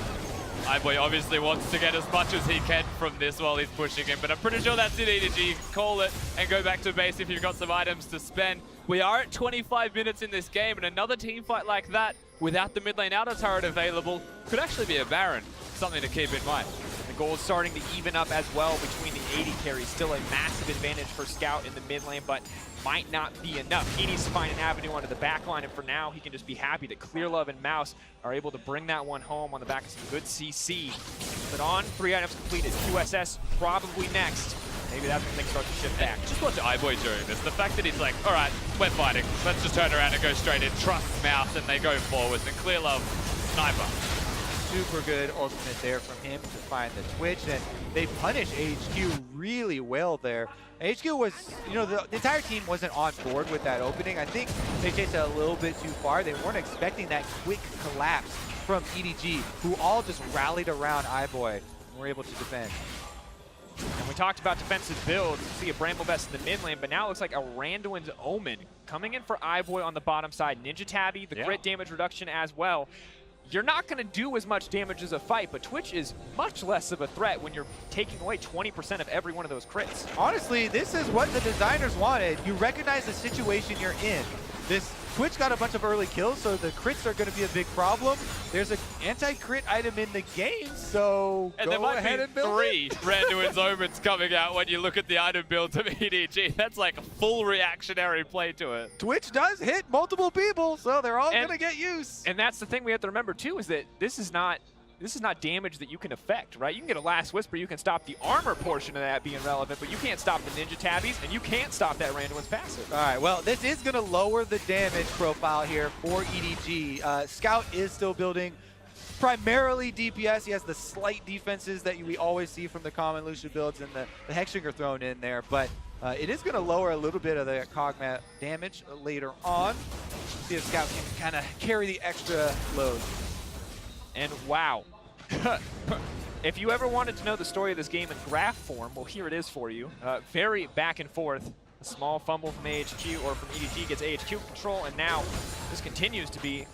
iBoy obviously wants to get as much as he can from this while he's pushing him, but I'm pretty sure that's it, EDG. You can call it and go back to base if you've got some items to spend. We are at 25 minutes in this game, and another team fight like that without the mid lane outer turret available could actually be a Baron. Something to keep in mind. The goal is starting to even up as well between the AD carries. Still a massive advantage for Scout in the mid lane, but might not be enough. He needs to find an avenue onto the back line, and for now, he can just be happy that Clearlove and Mouse are able to bring that one home on the back of some good CC. But on 3 items completed, QSS probably next. Maybe that's when things start to shift back. Just watch iBoy during this. The fact that he's like, all right, we're fighting. Let's just turn around and go straight in. Trust Mouse, and they go forwards. And Clearlove, sniper. Super good ultimate there from him to find the Twitch, and they punish AHQ really well there. AHQ was, you know, the entire team wasn't on board with that opening. I think they chased it a little bit too far. They weren't expecting that quick collapse from EDG, who all just rallied around iBoy and were able to defend. And we talked about defensive builds. You see a Bramblebest in the mid lane, but now it looks like a Randuin's Omen coming in for iBoy on the bottom side. Ninja Tabby, the crit damage reduction as well. You're not going to do as much damage as a fight, but Twitch is much less of a threat when you're taking away 20% of every one of those crits. Honestly, this is what the designers wanted. You recognize the situation you're in. This Twitch got a bunch of early kills, so the crits are going to be a big problem. There's an anti-crit item in the game, so and go ahead and build 3 Randuin's Omens coming out when you look at the item builds of EDG. That's like a full reactionary play to it. Twitch does hit multiple people, so they're all going to get use. And that's the thing we have to remember too, is that this is not damage that you can affect, right? You can get a Last Whisper, you can stop the armor portion of that being relevant, but you can't stop the Ninja Tabbies, and you can't stop that Randuin's passive. All right, well, this is going to lower the damage profile here for EDG. Scout is still building primarily DPS. He has the slight defenses that we always see from the common Lucian builds and the Hexbringer thrown in there, but it is going to lower a little bit of the Kog'Maw damage later on. See if Scout can kind of carry the extra load. And wow. If you ever wanted to know the story of this game in graph form, well, here it is for you. Very back and forth. A small fumble from AHQ, or from EDG, gets AHQ control, and now this continues to be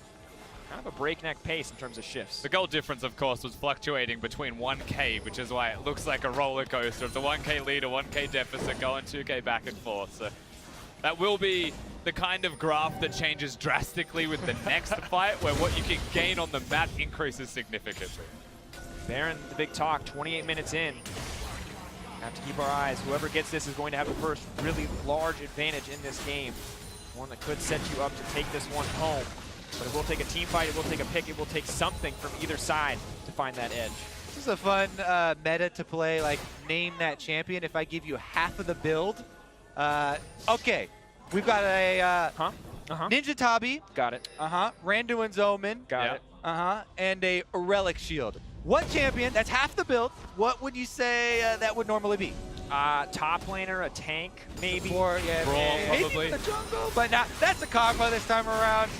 kind of a breakneck pace in terms of shifts. The goal difference, of course, was fluctuating between 1K, which is why it looks like a roller coaster of the 1K lead, a 1K deficit, going 2K back and forth. So that will be the kind of graph that changes drastically with the next fight, where what you can gain on the map increases significantly. Baron, the big talk, 28 minutes in. Have to keep our eyes. Whoever gets this is going to have the first really large advantage in this game. One that could set you up to take this one home. But it will take a team fight, it will take a pick, it will take something from either side to find that edge. This is a fun meta to play, like name that champion. If I give you half of the build, okay. We've got a Ninja Tabby. Got it. Randuin's Omen. Got it. And a Relic Shield. What champion, that's half the build, what would you say that would normally be? Top laner, a tank, maybe. Or, probably. Maybe the jungle, but now that's a Kog'Maw this time around.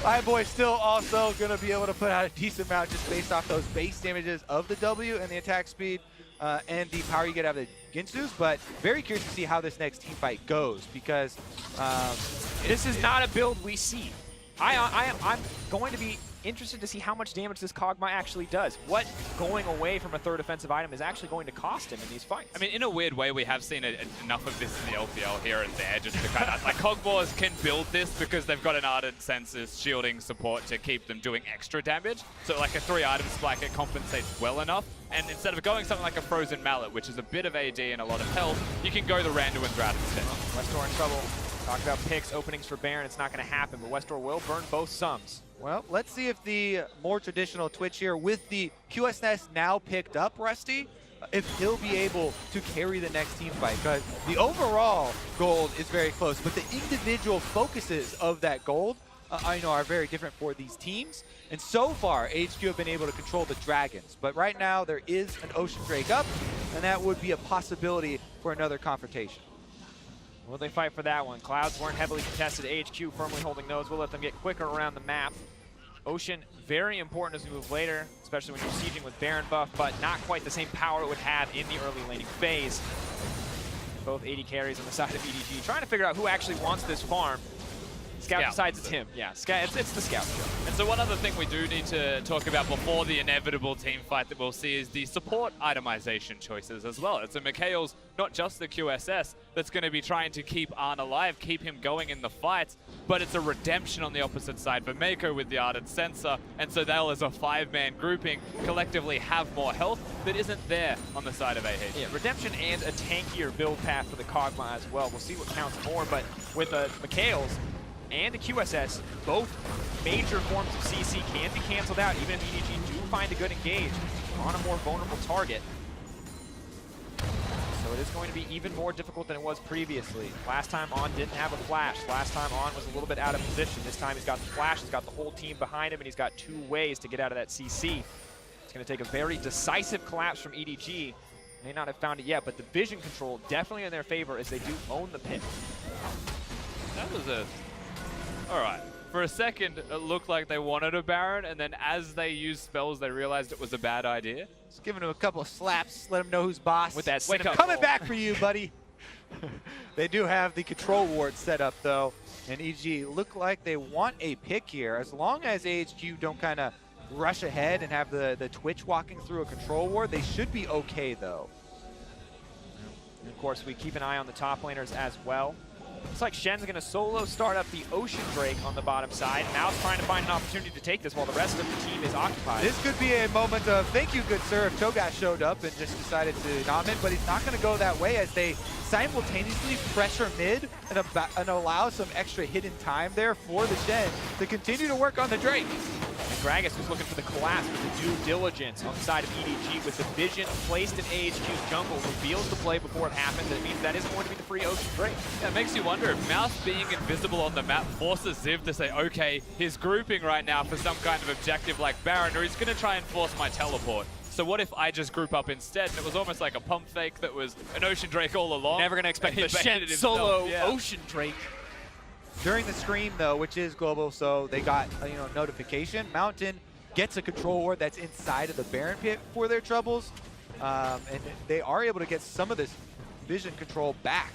iBoy still also going to be able to put out a decent amount just based off those base damages of the W and the attack speed and the power you get out of the Ginsus, but very curious to see how this next team fight goes, because this is not a build we see. I'm going to be interested to see how much damage this Kog'Maw actually does. What going away from a third offensive item is actually going to cost him in these fights. I mean, in a weird way, we have seen enough of this in the LPL here and there, just to kind of, like, Kog'Maws can build this because they've got an Ardent Senses shielding support to keep them doing extra damage. So like a 3-item spike, it compensates well enough. And instead of going something like a Frozen Mallet, which is a bit of AD and a lot of health, you can go the Randuin's route instead. Westdoor in trouble. Talked about picks, openings for Baron. It's not going to happen, but Westdoor will burn both sums. Well, let's see if the more traditional Twitch here with the QSS now picked up, Rusty, if he'll be able to carry the next team fight, because the overall gold is very close, but the individual focuses of that gold I know are very different for these teams. And so far, AHQ have been able to control the dragons, but right now there is an Ocean Drake up, and that would be a possibility for another confrontation. Will they fight for that one? Clouds weren't heavily contested. AHQ firmly holding those. We'll let them get quicker around the map. Ocean, very important as we move later, especially when you're sieging with Baron buff, but not quite the same power it would have in the early laning phase. Both AD carries on the side of EDG, trying to figure out who actually wants this farm. Scout decides it's him. Yeah, it's the Scout show. And so one other thing we do need to talk about before the inevitable team fight that we'll see is the support itemization choices as well. It's a Meiko's, not just the QSS, that's going to be trying to keep Arn alive, keep him going in the fights, but it's a redemption on the opposite side for Meiko with the Ardent Sensor, and so they'll, as a 5-man grouping, collectively have more health that isn't there on the side of AHQ. Yeah, redemption and a tankier build path for the Kog'Maw as well. We'll see what counts more, but with the Meiko's and the QSS, both major forms of CC can be canceled out, even if EDG do find a good engage on a more vulnerable target. So it is going to be even more difficult than it was previously. Last time On didn't have a flash. Last time On was a little bit out of position. This time he's got the flash, he's got the whole team behind him, and he's got 2 ways to get out of that CC. It's going to take a very decisive collapse from EDG. May not have found it yet, but the vision control definitely in their favor as they do own the pit. That was a... Alright, for a second it looked like they wanted a Baron, and then as they used spells they realized it was a bad idea. Just giving him a couple of slaps, let him know who's boss. With that Wake up. Coming back for you, buddy. They do have the control ward set up, though, and EG look like they want a pick here. As long as AHQ don't kind of rush ahead and have the Twitch walking through a control ward, they should be okay, though. And of course, we keep an eye on the top laners as well. Looks like Shen's going to solo start up the Ocean Drake on the bottom side. Now trying to find an opportunity to take this while the rest of the team is occupied. This could be a moment of thank you, good sir, if Cho'Gath showed up and just decided to dominate, but he's not going to go that way as they simultaneously pressure mid and allow some extra hidden time there for the Shen to continue to work on the Drake. And Gragas was looking for the collapse with the due diligence on the side of EDG with the vision placed in AHQ's jungle, reveals the play before it happens, and it means that is going to be the free Ocean Drake. Yeah, it makes you wonder if Mouse being invisible on the map forces Ziv to say, okay, he's grouping right now for some kind of objective like Baron, or he's going to try and force my teleport. So what if I just group up instead? And it was almost like a pump fake that was an Ocean Drake all along. Never going to expect the Shen solo Ocean Drake. During the scream, though, which is global, so they got notification. Mountain gets a control ward that's inside of the Baron pit for their troubles, and they are able to get some of this vision control back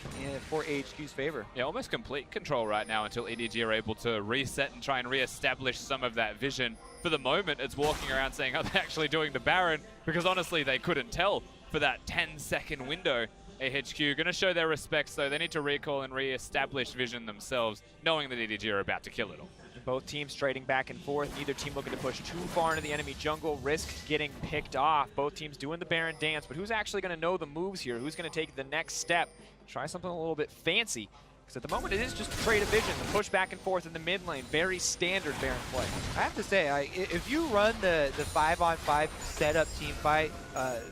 for AHQ's favor. Yeah, almost complete control right now until EDG are able to reset and try and re-establish some of that vision. For the moment, it's walking around saying, are they actually doing the Baron? Because honestly, they couldn't tell for that 10-second window. AHQ going to show their respects, though. They need to recall and re-establish vision themselves, knowing that EDG are about to kill it all. Both teams trading back and forth. Neither team looking to push too far into the enemy jungle, risk getting picked off. Both teams doing the Baron dance, but who's actually going to know the moves here? Who's going to take the next step? Try something a little bit fancy. Because at the moment, it is just a trade of vision, the push back and forth in the mid lane. Very standard Baron play. I have to say, if you run the 5-on-5 setup team fight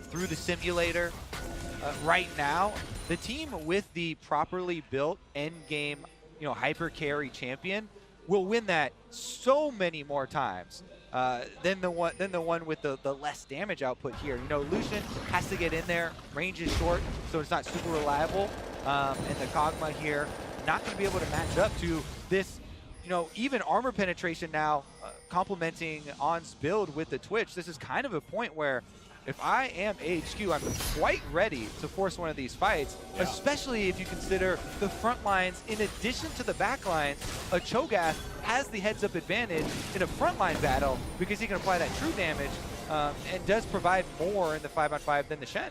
through the simulator right now, the team with the properly built end game, hyper carry champion will win that so many more times than the one with the less damage output here. Lucian has to get in there. Range is short, so it's not super reliable. And the Kog'Maw here not going to be able to match up to this, even armor penetration now complementing On's build with the Twitch. This is kind of a point where if I am AHQ, I'm quite ready to force one of these fights, especially if you consider the front lines in addition to the back lines. A Cho'Gath has the heads-up advantage in a frontline battle because he can apply that true damage and does provide more in the 5-on-5 than the Shen.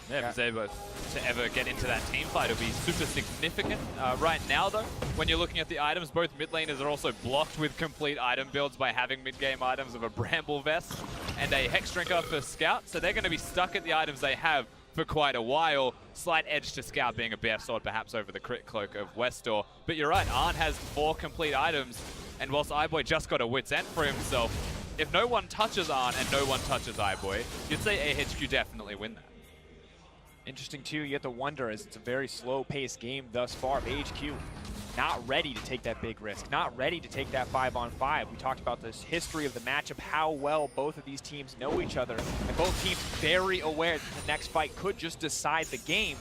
Yeah, if he's able to ever get into that team fight, it'll be super significant. Right now, though, when you're looking at the items, both mid laners are also blocked with complete item builds by having mid-game items of a Bramble Vest and a Hex Drinker for Scout, so they're going to be stuck at the items they have for quite a while. Slight edge to Scout being a Bare Sword, perhaps over the Crit Cloak of Westdoor. But you're right, Arn has 4 complete items, and whilst iBoy just got a Wit's End for himself, if no one touches Arn and no one touches iBoy, you'd say AHQ definitely win that. Interesting, too, you have to wonder, as it's a very slow-paced game thus far. AHQ not ready to take that big risk, not ready to take that 5-on-5. We talked about this history of the matchup, how well both of these teams know each other, and both teams very aware that the next fight could just decide the game.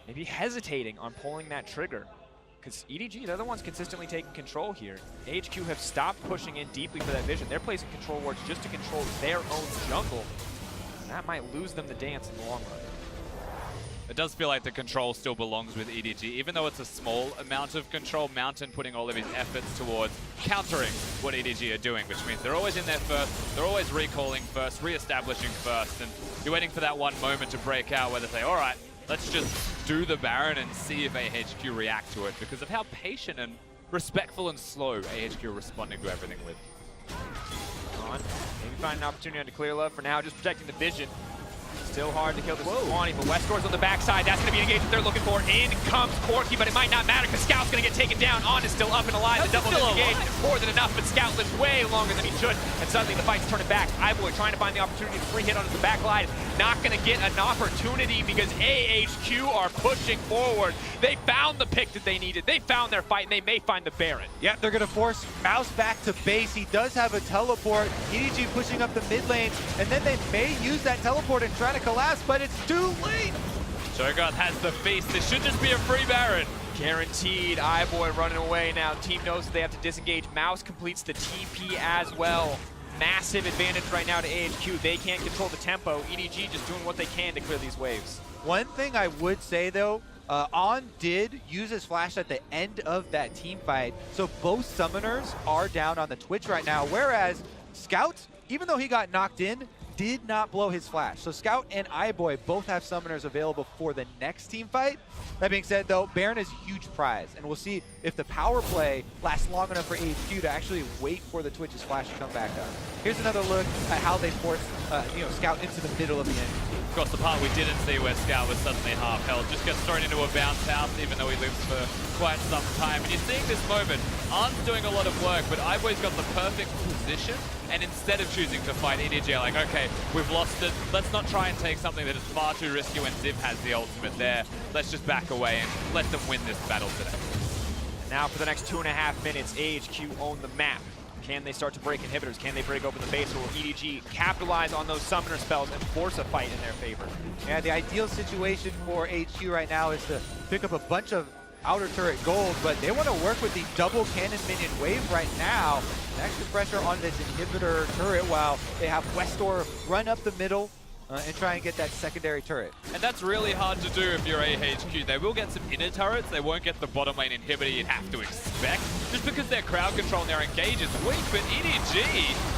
maybe hesitating on pulling that trigger. Because EDG, they're the ones consistently taking control here. AHQ have stopped pushing in deeply for that vision. They're placing control wards just to control their own jungle. And that might lose them the dance in the long run. It does feel like the control still belongs with EDG, even though it's a small amount of control. Mountain putting all of his efforts towards countering what EDG are doing, which means they're always in there first, they're always recalling first, re-establishing first, and you're waiting for that one moment to break out where they say, all right, let's just do the Baron and see if AHQ react to it because of how patient and respectful and slow AHQ are responding to everything with. On. Maybe find an opportunity on to clear love for now, just protecting the vision. Still hard to kill the Sejuani, but Westdoor's on the backside. That's going to be the engagement they're looking for. In comes Corki, but it might not matter because Scout's going to get taken down. On is still up and alive. The double disengage is more than enough, but Scout lives way longer than he should. And suddenly the fight's turning back. iBoy trying to find the opportunity to free hit onto the back line. Not going to get an opportunity because AHQ are pushing forward. They found the pick that they needed. They found their fight, and they may find the Baron. Yeah, they're going to force Mouse back to base. He does have a teleport. EDG pushing up the mid lane, and then they may use that teleport and try to collapse, but it's too late. Cho'Gath has the feast. This should just be a free Baron. Guaranteed. iBoy running away now. Team knows that they have to disengage. Mouse completes the TP as well. Massive advantage right now to AHQ. They can't control the tempo. EDG just doing what they can to clear these waves. One thing I would say though, On did use his flash at the end of that team fight, so both summoners are down on the Twitch right now, whereas Scout, even though he got knocked in, did not blow his flash. So Scout and iBoy both have summoners available for the next team fight. That being said though, Baron is a huge prize, and we'll see if the power play lasts long enough for AHQ to actually wait for the Twitch's flash to come back up. Here's another look at how they forced Scout into the middle of the enemy. Of course, the part we didn't see where Scout was suddenly half held, just gets thrown into a bounce house, even though he lives for quite some time. And you're seeing this moment, Arn's doing a lot of work, but iBoy's got the perfect position, and instead of choosing to fight EDG, like, okay, we've lost it, let's not try and take something that is far too risky when Ziv has the ultimate there. Let's just back away and let them win this battle today. And now for the next 2.5 minutes, AHQ own the map. Can they start to break inhibitors? Can they break open the base, or will EDG capitalize on those summoner spells and force a fight in their favor? Yeah, the ideal situation for HQ right now is to pick up a bunch of outer turret gold, but they want to work with the double cannon minion wave right now. And extra pressure on this inhibitor turret while they have Westdoor run up the middle and try and get that secondary turret. And that's really hard to do if you're AHQ. They will get some inner turrets, they won't get the bottom lane inhibitor you'd have to expect, just because their crowd control and their engage is weak, but EDG...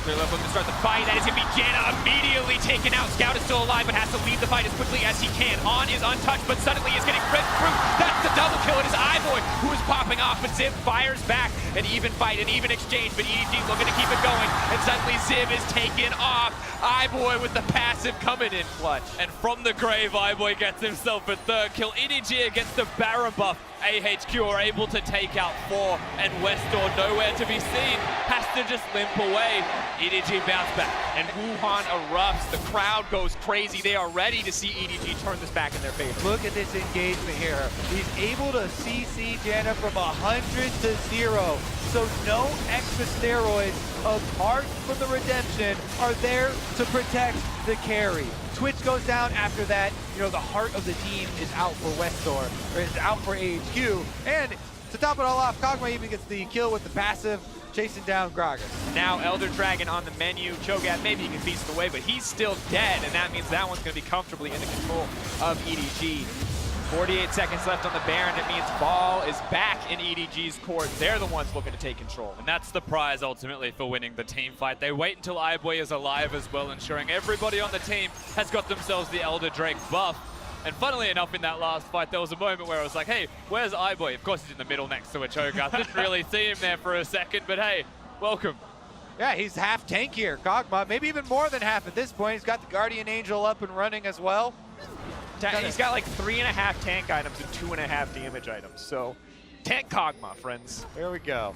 They're looking to start the fight. That is going to be Janna immediately taken out. Scout is still alive, but has to leave the fight as quickly as he can. On is untouched, but suddenly is getting ripped through. That's the double kill. It is iBoy who is popping off, but Ziv fires back. An even fight, an even exchange, but EDG looking to keep it going. And suddenly Ziv is taken off. iBoy with the passive coming in clutch. And from the grave, iBoy gets himself a third kill. EDG against the Baron buff. AHQ are able to take out 4, and Westdoor nowhere to be seen. Has to just limp away. EDG bounce back. And Wuhan erupts. The crowd goes crazy. They are ready to see EDG turn this back in their favor. Look at this engagement here. He's able to CC Janna from 100 to 0. So no extra steroids apart from the redemption are there to protect the carry. Twitch goes down after that. You know, the heart of the team is out for Westdoor, or is out for AHQ. And to top it all off, Kog'Maw even gets the kill with the passive, chasing down Gragas. Now Elder Dragon on the menu. Cho'Gath, maybe he can beast it away, but he's still dead, and that means that one's going to be comfortably in the control of EDG. 48 seconds left on the Baron. It means ball is back in EDG's court. They're the ones looking to take control. And that's the prize ultimately for winning the team fight. They wait until iBoy is alive as well, ensuring everybody on the team has got themselves the Elder Drake buff. And funnily enough, in that last fight, there was a moment where I was like, hey, where's iBoy? Of course, he's in the middle next to a Cho'Gath. Didn't really see him there for a second, but hey, welcome. Yeah, he's half tank here, Kog'Maw. Maybe even more than half at this point. He's got the Guardian Angel up and running as well. He's got like 3.5 tank items and 2.5 damage items. So, tank Kog'Maw, friends. There we go.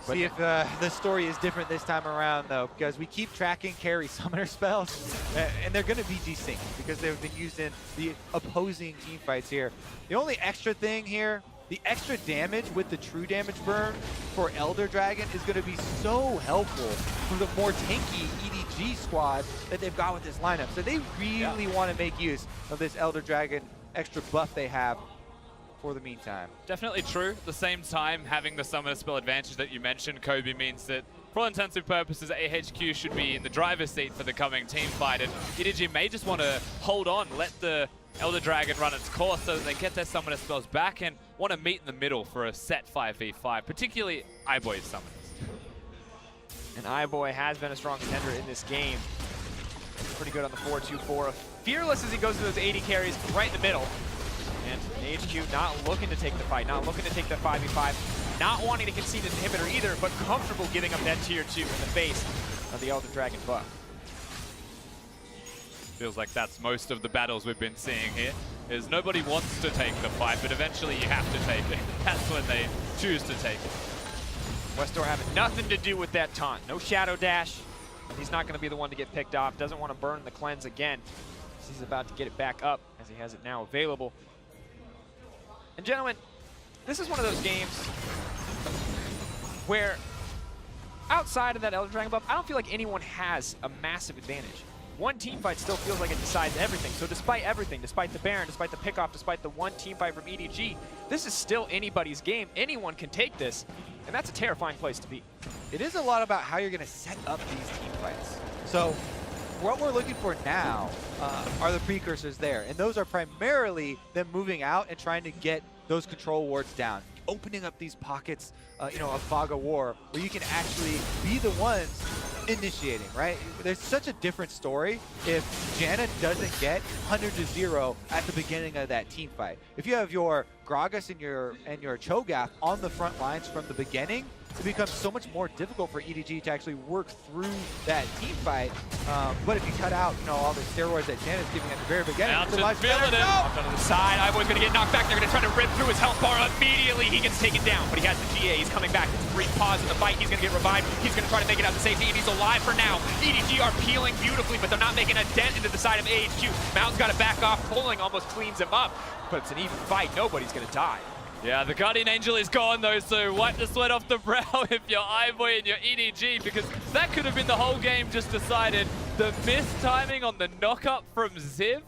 See if the story is different this time around, though, because we keep tracking carry summoner spells, and they're going to be desynced because they've been used in the opposing team fights here. The only extra thing here, the extra damage with the true damage burn for Elder Dragon is going to be so helpful for the more tanky EDG squad that they've got with this lineup. So they really want to make use of this Elder Dragon extra buff they have for the meantime. Definitely true. At the same time, having the summoner spell advantage that you mentioned, Kobe, means that for all intents and purposes, AHQ should be in the driver's seat for the coming team fight, and EDG may just want to hold on, let the Elder Dragon run its course so that they get their summoner spells back and want to meet in the middle for a set 5v5, particularly iBoy's summoners. And iBoy has been a strong contender in this game. Pretty good on the 4-2-4. Fearless as he goes to those 80 carries right in the middle. And AHQ not looking to take the fight, not looking to take the 5v5, not wanting to concede an inhibitor either, but comfortable giving up that tier 2 in the face of the Elder Dragon buff. Feels like that's most of the battles we've been seeing here, is nobody wants to take the fight, but eventually you have to take it. That's when they choose to take it. Westdoor having nothing to do with that taunt. No Shadow Dash. He's not going to be the one to get picked off. Doesn't want to burn the cleanse again. He's about to get it back up as he has it now available. And gentlemen, this is one of those games where outside of that Elder Dragon buff, I don't feel like anyone has a massive advantage. One team fight still feels like it decides everything. So despite everything, despite the Baron, despite the pickoff, despite the one team fight from EDG, this is still anybody's game. Anyone can take this, and that's a terrifying place to be. It is a lot about how you're going to set up these team fights. So what we're looking for now are the precursors there, and those are primarily them moving out and trying to get those control wards down, opening up these pockets, you know, of fog of war, where you can actually be the ones initiating, right? There's such a different story if Janna doesn't get 100-0 at the beginning of that team fight. If you have your Gragas and your Cho'Gath on the front lines from the beginning, it becomes so much more difficult for EDG to actually work through that team fight. But if you cut out, you know, all the steroids that Janna's giving at the very beginning, it's a much better go. Off to the side, iBoy's gonna get knocked back. They're gonna try to rip through his health bar immediately. He gets taken down, but he has the GA. He's coming back. It's a brief pause in the fight. He's gonna get revived. He's gonna try to make it out to safety, and he's alive for now. EDG are peeling beautifully, but they're not making a dent into the side of AHQ. Mountain's gotta back off. Pulling almost cleans him up, but it's an even fight. Nobody's gonna die. Yeah, the Guardian Angel is gone though, so wipe the sweat off the brow if you're iBoy and you're EDG, because that could have been the whole game just decided. The missed timing on the knock-up from Ziv,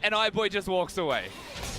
and iBoy just walks away.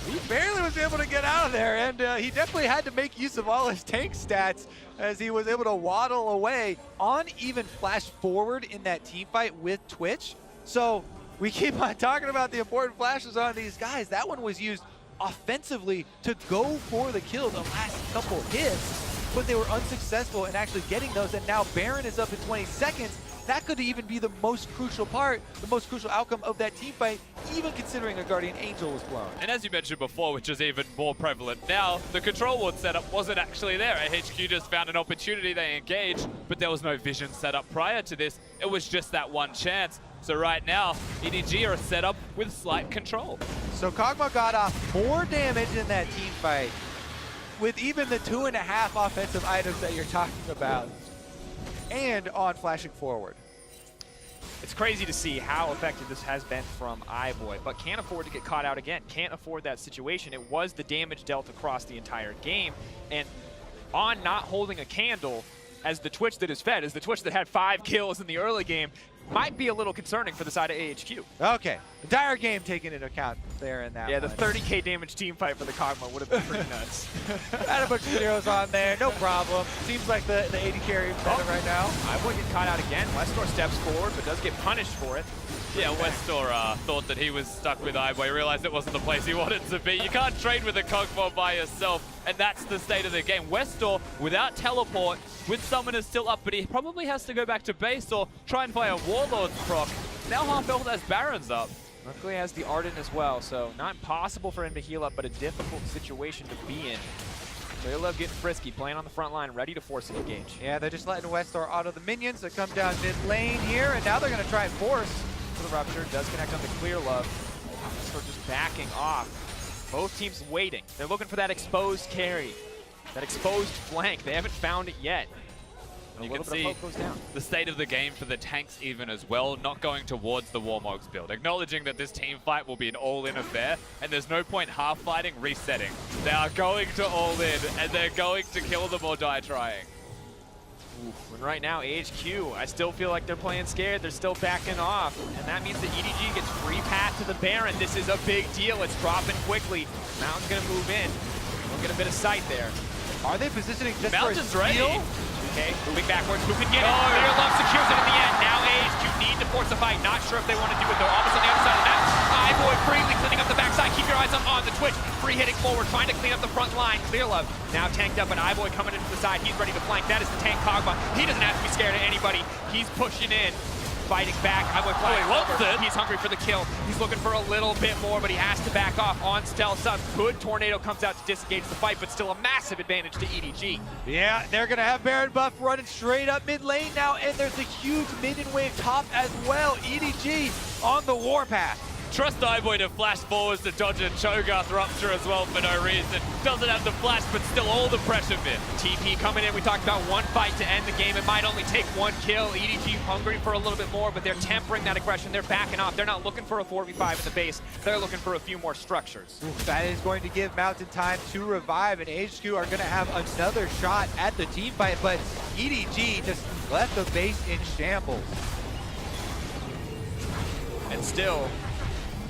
He barely was able to get out of there, and he definitely had to make use of all his tank stats as he was able to waddle away on even flash forward in that team fight with Twitch. So we keep on talking about the important flashes on these guys. That one was used offensively to go for the kill the last couple hits, but they were unsuccessful in actually getting those, and now Baron is up in 20 seconds. That could even be the most crucial part, the most crucial outcome of that team fight, even considering a Guardian Angel was blown. And as you mentioned before, which is even more prevalent now, the control ward setup wasn't actually there. AHQ just found an opportunity, they engaged, but there was no vision set up prior to this. It was just that one chance. So right now, EDG are set up with slight control. So Kog'Maw got off more damage in that team fight with even the 2.5 offensive items that you're talking about, and on flashing forward. It's crazy to see how effective this has been from iBoy, but can't afford to get caught out again. Can't afford that situation. It was the damage dealt across the entire game, and on not holding a candle as the Twitch that is fed, as the Twitch that had 5 kills in the early game, might be a little concerning for the side of AHQ. Okay, entire game taken into account there in that Yeah, one. the 30k damage team fight for the Kog'Maw would have been pretty nuts. Had a bunch of zeros on there, no problem. Seems like the 80 carry is better right now. iBoy get caught out again. Westdoor steps forward, but does get punished for it. Yeah, Westdoor thought that he was stuck with iBoy, realized it wasn't the place he wanted to be. You can't trade with a Kog'Maw by yourself, and that's the state of the game. Westdoor, without teleport, with summoners still up, but he probably has to go back to base or try and play a Warlord's proc. Now half health as Baron's up. Luckily has the Arden as well, so not impossible for him to heal up, but a difficult situation to be in. So he'll love getting frisky, playing on the front line, ready to force an engage. Yeah, they're just letting Westdoor auto the minions that come down mid lane here, and now they're going to try and force. For the Rupture, does connect on the Clear Love. So just backing off. Both teams waiting. They're looking for that exposed carry, that exposed flank. They haven't found it yet. You can see the state of the game for the tanks even as well, not going towards the Warmog's build, acknowledging that this team fight will be an all-in affair, and there's no point half fighting, resetting. They are going to all in, and they're going to kill them or die trying. And right now, AHQ, I still feel like they're playing scared. They're still backing off. And that means that EDG gets free path to the Baron. This is a big deal. It's dropping quickly. Mountain's going to move in. We'll get a bit of sight there. Are they positioning just Mountain's for a steal? ready. Okay, moving backwards. Who can get it? Clear Love secures it in the end. Now AHQ need to force a fight. Not sure if they want to do it though. Albis on the other side of the map. iBoy freely cleaning up the backside. Keep your eyes on the Twitch. Free hitting forward, trying to clean up the front line. Clear Love now tanked up, and iBoy coming into the side. He's ready to flank. That is the tank Kog'Maw. He doesn't have to be scared of anybody. He's pushing in. Fighting back, iBoy flying over. He's hungry for the kill. He's looking for a little bit more, but he has to back off on stealth up. Good tornado comes out to disengage the fight, but still a massive advantage to EDG. Yeah, they're going to have Baron buff running straight up mid lane now, and there's a huge minion wave top as well. EDG on the warpath. Trust iBoy to flash forwards to dodge a Cho'Gath rupture as well for no reason. Doesn't have the flash, but still all the pressure bit. TP coming in. We talked about one fight to end the game. It might only take one kill. EDG hungry for a little bit more, but they're tempering that aggression. They're backing off. They're not looking for a 4v5 in the base. They're looking for a few more structures. That is going to give Mountain time to revive, and AHQ are going to have another shot at the team fight, but EDG just left the base in shambles. And still,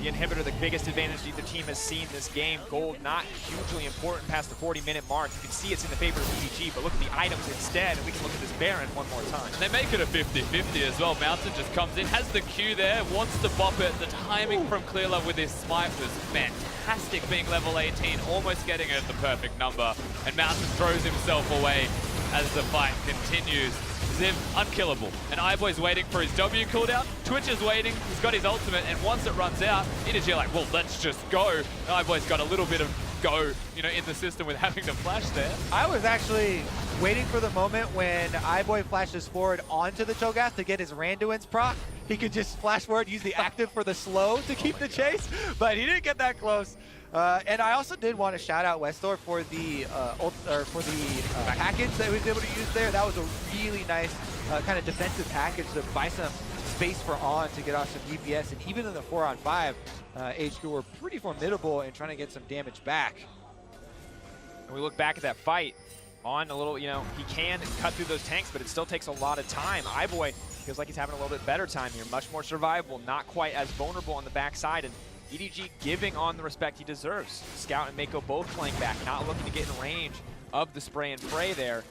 the inhibitor, the biggest advantage either team has seen this game. Gold not hugely important past the 40-minute mark. You can see it's in the favor of EDG, but look at the items instead, and we can look at this Baron one more time. And they make it a 50-50 as well. Mountain just comes in, has the Q there, wants to bop it. The timing from Clear Love with his smite was fantastic, being level 18, almost getting it at the perfect number. And Mountain throws himself away as the fight continues. Ziv, unkillable. And iBoy's waiting for his W cooldown. Twitch is waiting. He's got his ultimate, and once it runs out, EDG are like, well, let's just go. And iBoy's got a little bit of go, in the system with having the flash there. I was actually waiting for the moment when iBoy flashes forward onto the Cho'Gath to get his Randuin's proc. He could just flash forward, use the active for the slow to keep the chase, but he didn't get that close. And I also did want to shout out Westdoor for the package that he was able to use there. That was a really nice kind of defensive package to buy some space for On to get off some DPS. And even in the 4-on-5, AHQ were pretty formidable in trying to get some damage back. And we look back at that fight. On a little, he can cut through those tanks, but it still takes a lot of time. iBoy feels like he's having a little bit better time here. Much more survivable, not quite as vulnerable on the backside. And EDG giving On the respect he deserves. Scout and Meiko both playing back, not looking to get in range of the spray and pray there.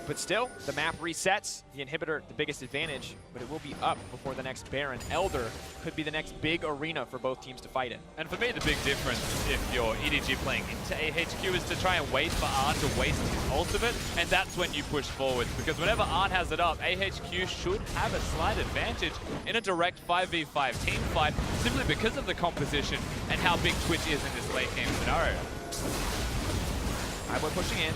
But still, the map resets. The inhibitor, the biggest advantage, but it will be up before the next Baron. Elder could be the next big arena for both teams to fight in. And for me, the big difference if you're EDG playing into AHQ is to try and wait for Art to waste his ultimate, and that's when you push forwards. Because whenever Art has it up, AHQ should have a slight advantage in a direct 5v5 team fight, simply because of the composition and how big Twitch is in this late game scenario. iBoy pushing in.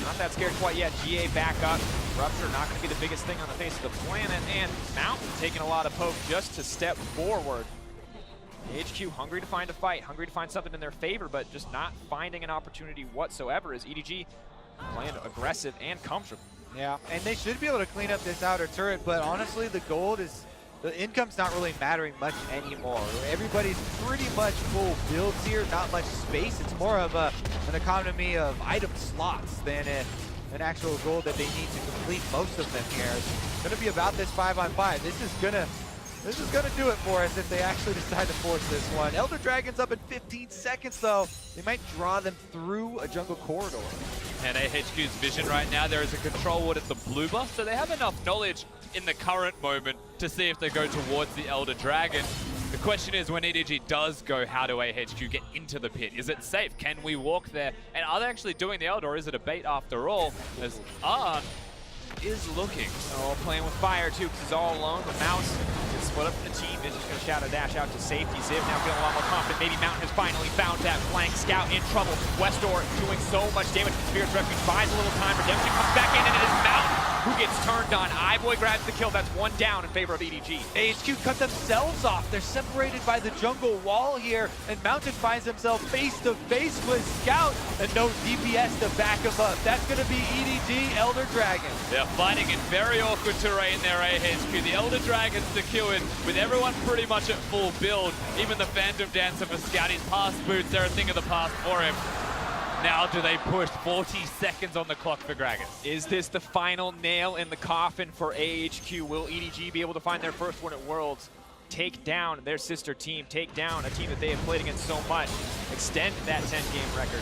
Not that scared quite yet. GA back up. Rupture not going to be the biggest thing on the face of the planet. And Mountain taking a lot of poke just to step forward. AHQ hungry to find a fight, hungry to find something in their favor, but just not finding an opportunity whatsoever as EDG playing aggressive and comfortable. Yeah, and they should be able to clean up this outer turret, but honestly, the income's not really mattering much anymore. Everybody's pretty much full builds here, not much space. It's more of an economy of item slots than an actual goal that they need to complete most of them here. It's going to be about this 5-on-5. This is gonna do it for us if they actually decide to force this one. Elder Dragon's up in 15 seconds though. They might draw them through a jungle corridor. And AHQ's vision right now, there is a control ward at the blue buff, so they have enough knowledge in the current moment to see if they go towards the Elder Dragon. The question is, when EDG does go, how do AHQ get into the pit? Is it safe? Can we walk there? And are they actually doing the Elder, or is it a bait after all? As Arn is looking. Oh, playing with fire too, because he's all alone. The Mouse is split up from the team. Is just going to shadow dash out to safety. Ziv now feeling a lot more confident. Maybe Mountain has finally found that flank. Scout in trouble. Westdoor doing so much damage. Spirit's Refuge buys a little time. Redemption comes back in, and it is Mountain who gets turned on. iBoy grabs the kill. That's one down in favor of EDG. AHQ cut themselves off. They're separated by the jungle wall here, and Mountain finds himself face to face with Scout, and no DPS to back him up. That's going to be EDG Elder Dragon. They're fighting in very awkward terrain there, AHQ. The Elder Dragon's secured with everyone pretty much at full build. Even the Phantom Dancer for Scout. His past boots, they're a thing of the past for him. Now do they push 40 seconds on the clock for Gragas? Is this the final nail in the coffin for AHQ? Will EDG be able to find their first one at Worlds? Take down their sister team, take down a team that they have played against so much, extend that 10-game record.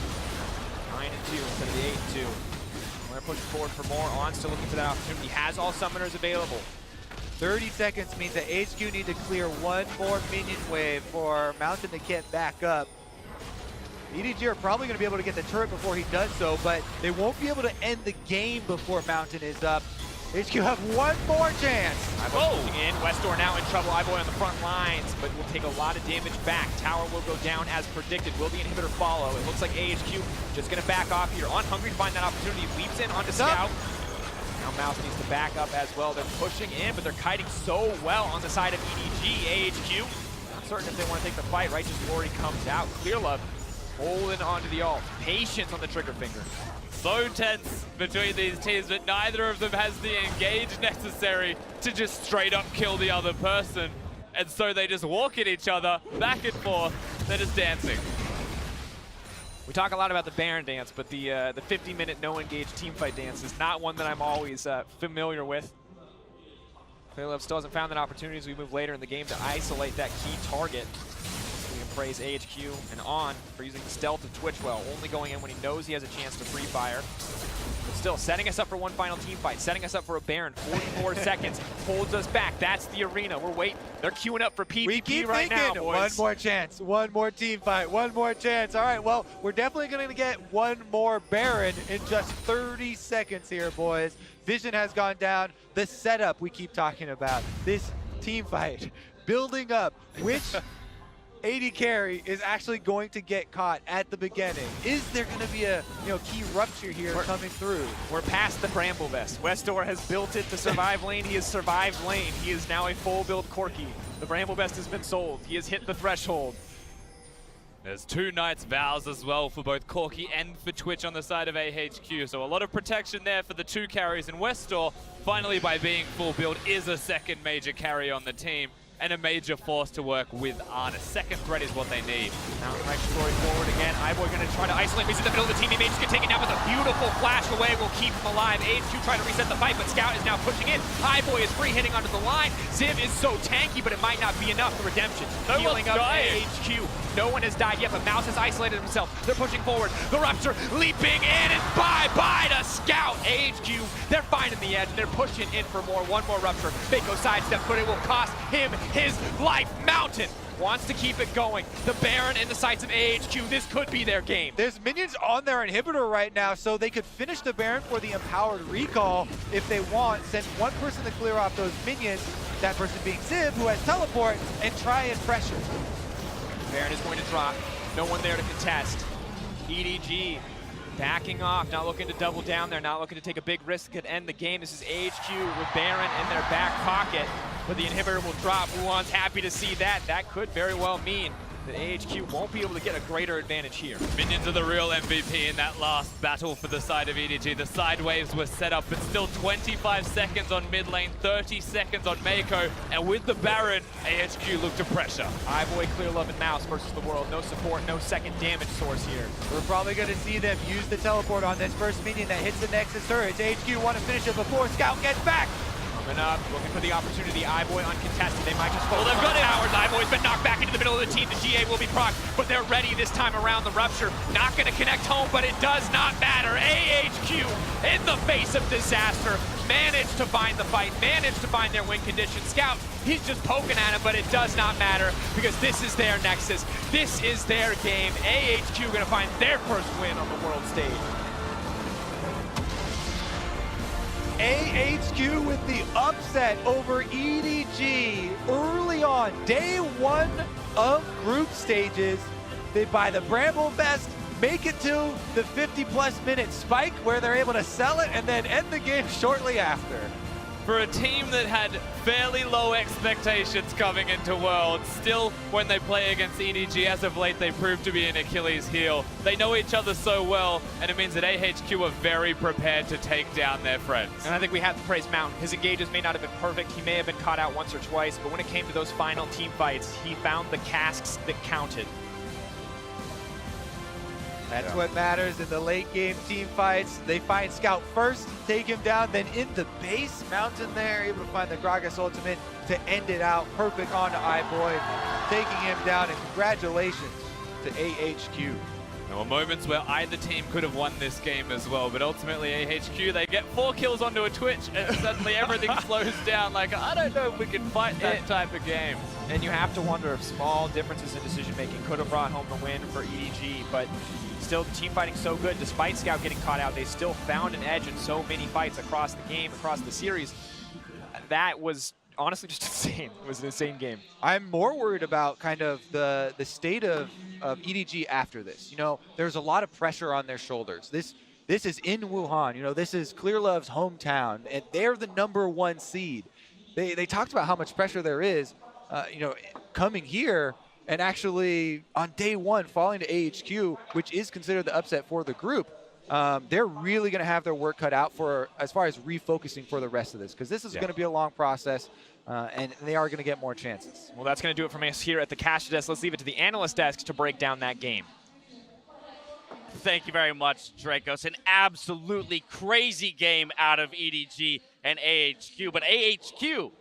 9-2 instead of the 8-2. They're pushing forward for more. On still looking for that opportunity. Has all summoners available. 30 seconds means that HQ need to clear one more minion wave for Mountain to get back up. EDG are probably going to be able to get the turret before he does so, but they won't be able to end the game before Mountain is up. HQ have one more chance. iBoy pushing in. Westdoor now in trouble. iBoy on the front lines, but will take a lot of damage back. Tower will go down as predicted. Will the inhibitor follow? It looks like AHQ just going to back off here. On Hungry to find that opportunity. Leaps in onto Scout. Now Mouse needs to back up as well. They're pushing in, but they're kiting so well on the side of EDG. AHQ, not certain if they want to take the fight. Righteous Glory comes out. Clear Love holding onto the ult. Patience on the trigger finger. So tense between these teams, but neither of them has the engage necessary to just straight up kill the other person. And so they just walk at each other, back and forth. They're just dancing. We talk a lot about the Baron dance, but the 50-minute no-engage teamfight dance is not one that I'm always familiar with. Clearlove still hasn't found that opportunity as we move later in the game to isolate that key target. We can praise AHQ and On for using the stealth of Twitch well, only going in when he knows he has a chance to free fire. But still, setting us up for one final team fight, setting us up for a Baron. 44 seconds holds us back. That's the arena. We're waiting. They're queuing up for PvP We keep right now, thinking, boys. one more chance, one more team fight, one more chance. All right, well, we're definitely going to get one more Baron in just 30 seconds here, boys. Vision has gone down. The setup we keep talking about, this team fight, building up, which AD carry is actually going to get caught at the beginning. Is there going to be a key rupture here coming through? We're past the Bramble Vest. Westdoor has built it to survive lane. He has survived lane. He is now a full build Corki. The Bramble Vest has been sold. He has hit the threshold. There's 2 Knights Vows as well for both Corki and for Twitch on the side of AHQ. So a lot of protection there for the 2 carries. And Westdoor, finally by being full build, is a second major carry on the team. And a major force to work with on. A second threat is what they need. Now Righteous Glory forward again. iBoy going to try to isolate him. He's in the middle of the team. He may just get taken down with a beautiful flash away. Will keep him alive. AHQ trying to reset the fight, but Scout is now pushing in. iBoy is free hitting onto the line. Ziv is so tanky, but it might not be enough for redemption. No Healing one's up dying. AHQ. No one has died yet, but Mouse has isolated himself. They're pushing forward. The Rupture leaping in, and bye-bye to Scout. AHQ, they're finding the edge. They're pushing in for more. One more Rupture. Meiko sidestep, but it will cost him his life. Mountain wants to keep it going. The Baron in the sights of AHQ. This could be their game. There's minions on their inhibitor right now, so they could finish the Baron for the empowered recall if they want. Send one person to clear off those minions, that person being Ziv, who has teleport, and try and pressure. Baron is going to drop. No one there to contest. EDG backing off, not looking to double down there, not looking to take a big risk that could end the game. This is AHQ with Baron in their back pocket, but the inhibitor will drop. Wuhan's happy to see that. That could very well mean that AHQ won't be able to get a greater advantage here. Minions are the real MVP in that last battle for the side of EDG. The side waves were set up, but still 25 seconds on mid lane, 30 seconds on Meiko, and with the Baron, AHQ look to pressure. iBoy, Clear Love, and Mouse versus the world. No support, no second damage source here. We're probably going to see them use the teleport on this first minion that hits the Nexus turret. AHQ want to finish it before Scout gets back. Coming up, looking for the opportunity. iBoy uncontested. They might just focus they've on got it. towers. iBoy's been knocked back into the middle of the team. The GA will be procced, but they're ready this time around. The Rupture not going to connect home, but it does not matter. AHQ in the face of disaster managed to find the fight, managed to find their win condition. Scout, he's just poking at him, but it does not matter because this is their Nexus. This is their game. AHQ going to find their first win on the world stage. AHQ with the upset over EDG early on, day 1 of group stages. They buy the Bramble Vest, make it to the 50-plus minute spike where they're able to sell it and then end the game shortly after. For a team that had fairly low expectations coming into Worlds, still when they play against EDG as of late, they prove to be an Achilles heel. They know each other so well, and it means that AHQ are very prepared to take down their friends. And I think we have to praise Mountain. His engages may not have been perfect. He may have been caught out once or twice, but when it came to those final team fights, he found the casks that counted. That's what matters in the late game team fights. They find Scout first, take him down, then in the base, Mountain there, able to find the Gragas ultimate to end it out. Perfect on to iBoy, taking him down, and congratulations to AHQ. There were moments where either team could have won this game as well, but ultimately AHQ, they get 4 kills onto a Twitch and suddenly everything slows down. Like, I don't know if we can fight that type of game. And you have to wonder if small differences in decision-making could have brought home the win for EDG, but still team fighting so good. Despite Scout getting caught out, they still found an edge in so many fights across the game, across the series. That was honestly just insane. It was an insane game. I'm more worried about kind of the state of EDG after this. You know, there's a lot of pressure on their shoulders. This is in Wuhan. You know, this is Clearlove's hometown, and they're the #1 seed. They talked about how much pressure there is, you know, coming here and actually on day 1 falling to AHQ, which is considered the upset for the group. They're really going to have their work cut out for as far as refocusing for the rest of this, because this is going to be a long process, and they are going to get more chances. Well, that's going to do it from us here at the caster desk. Let's leave it to the analyst desk to break down that game. Thank you very much, Dracos. An absolutely crazy game out of EDG and AHQ, but AHQ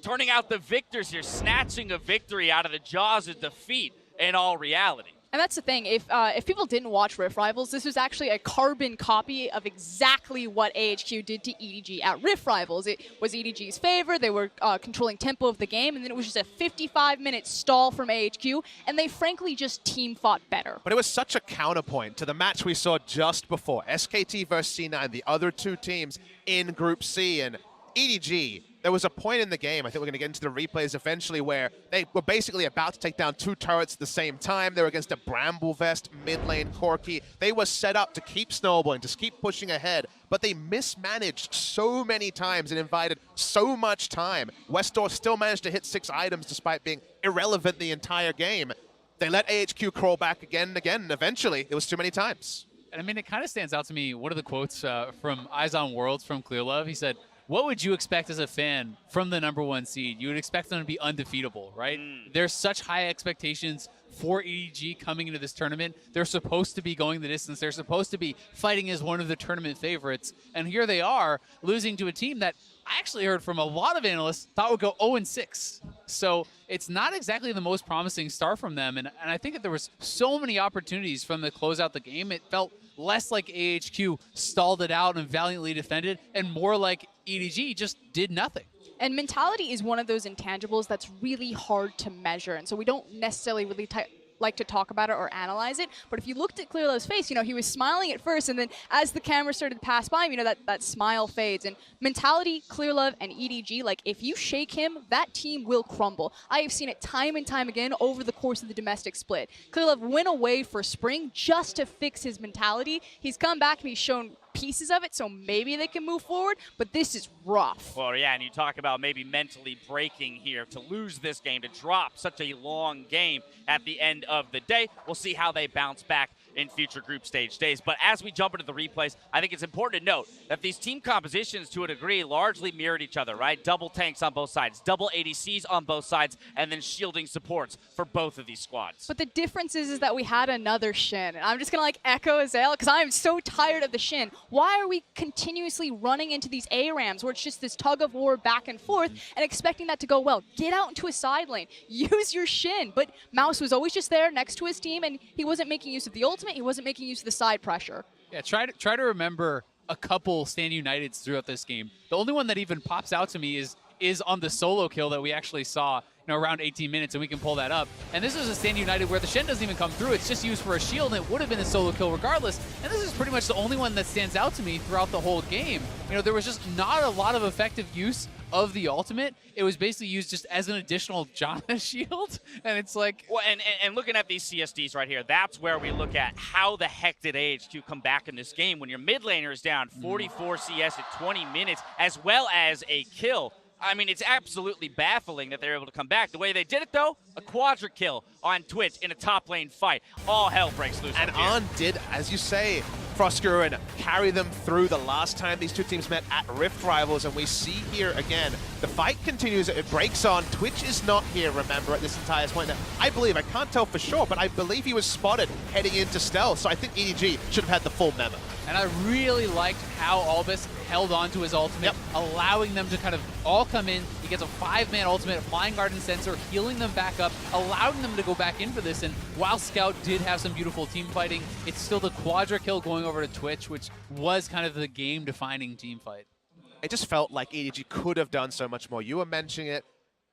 turning out the victors here, snatching a victory out of the jaws of defeat in all reality. And that's the thing, if people didn't watch Rift Rivals, this was actually a carbon copy of exactly what AHQ did to EDG at Rift Rivals. It was EDG's favor, they were controlling tempo of the game, and then it was just a 55-minute stall from AHQ, and they frankly just team fought better. But it was such a counterpoint to the match we saw just before. SKT versus C9, the other 2 teams in Group C, and EDG. There was a point in the game, I think we're going to get into the replays eventually, where they were basically about to take down 2 turrets at the same time. They were against a Bramble Vest mid lane Corki. They were set up to keep snowballing, to keep pushing ahead, but they mismanaged so many times and invited so much time. Westdoor still managed to hit 6 items despite being irrelevant the entire game. They let AHQ crawl back again and again, and eventually it was too many times. And I mean, it kind of stands out to me, one of the quotes from Eyes on Worlds from Clearlove, he said, what would you expect as a fan from the #1 seed? You would expect them to be undefeatable, right? There's such high expectations for EDG coming into this tournament. They're supposed to be going the distance. They're supposed to be fighting as one of the tournament favorites. And here they are, losing to a team that I actually heard from a lot of analysts thought would go 0-6. So it's not exactly the most promising start from them. And I think that there was so many opportunities from the close out the game. It felt less like AHQ stalled it out and valiantly defended, and more like EDG just did nothing. And mentality is one of those intangibles that's really hard to measure, and so we don't necessarily really like to talk about it or analyze it. But if you looked at Clearlove's face, you know, he was smiling at first, and then as the camera started to pass by him, you know, that smile fades. And mentality, Clearlove, and EDG, like, if you shake him, that team will crumble. I have seen it time and time again over the course of the domestic split. Clearlove went away for spring just to fix his mentality. He's come back and he's shown pieces of it, so maybe they can move forward, but this is rough. Well, yeah, and you talk about maybe mentally breaking here to lose this game, to drop such a long game at the end of the day. We'll see how they bounce back in future group stage days. But as we jump into the replays, I think it's important to note that these team compositions, to a degree, largely mirrored each other, right? Double tanks on both sides, double ADCs on both sides, and then shielding supports for both of these squads. But the difference is that we had another Shen. And I'm just going to, like, echo Azale, because I'm so tired of the Shen. Why are we continuously running into these ARAMs where it's just this tug of war back and forth and expecting that to go well? Get out into a side lane. Use your Shen. But Mouse was always just there next to his team, and he wasn't making use of the ultimate. He wasn't making use of the side pressure. Yeah, try to remember a couple Stand Uniteds throughout this game. The only one that even pops out to me is on the solo kill that we actually saw, you know, around 18 minutes, and we can pull that up. And this is a Stand United where the Shen doesn't even come through. It's just used for a shield, and it would have been a solo kill regardless. And this is pretty much the only one that stands out to me throughout the whole game. You know, there was just not a lot of effective use of the ultimate. It was basically used just as an additional Janna shield, and it's like... Well, and looking at these CSDs right here, that's where we look at how the heck did AHQ come back in this game when your mid laner is down 44 CS at 20 minutes, as well as a kill. I mean, it's absolutely baffling that they're able to come back. The way they did it, though, a quadra kill on Twitch in a top lane fight. All hell breaks loose. And On did, as you say, Froscure and carry them through the last time these two teams met at Rift Rivals. And we see here again, the fight continues, it breaks on. Twitch is not here, remember, at this entire point. Now, I believe, I can't tell for sure, but I believe he was spotted heading into stealth. So I think EDG should have had the full memo. And I really liked how Albis held on to his ultimate, allowing them to kind of all come in. He gets a 5-man ultimate, Flying Guard and Sensor, healing them back up, allowing them to go back in for this. And while Scout did have some beautiful team fighting, it's still the Quadra kill going over to Twitch, which was kind of the game-defining team fight. It just felt like EDG could have done so much more. You were mentioning it.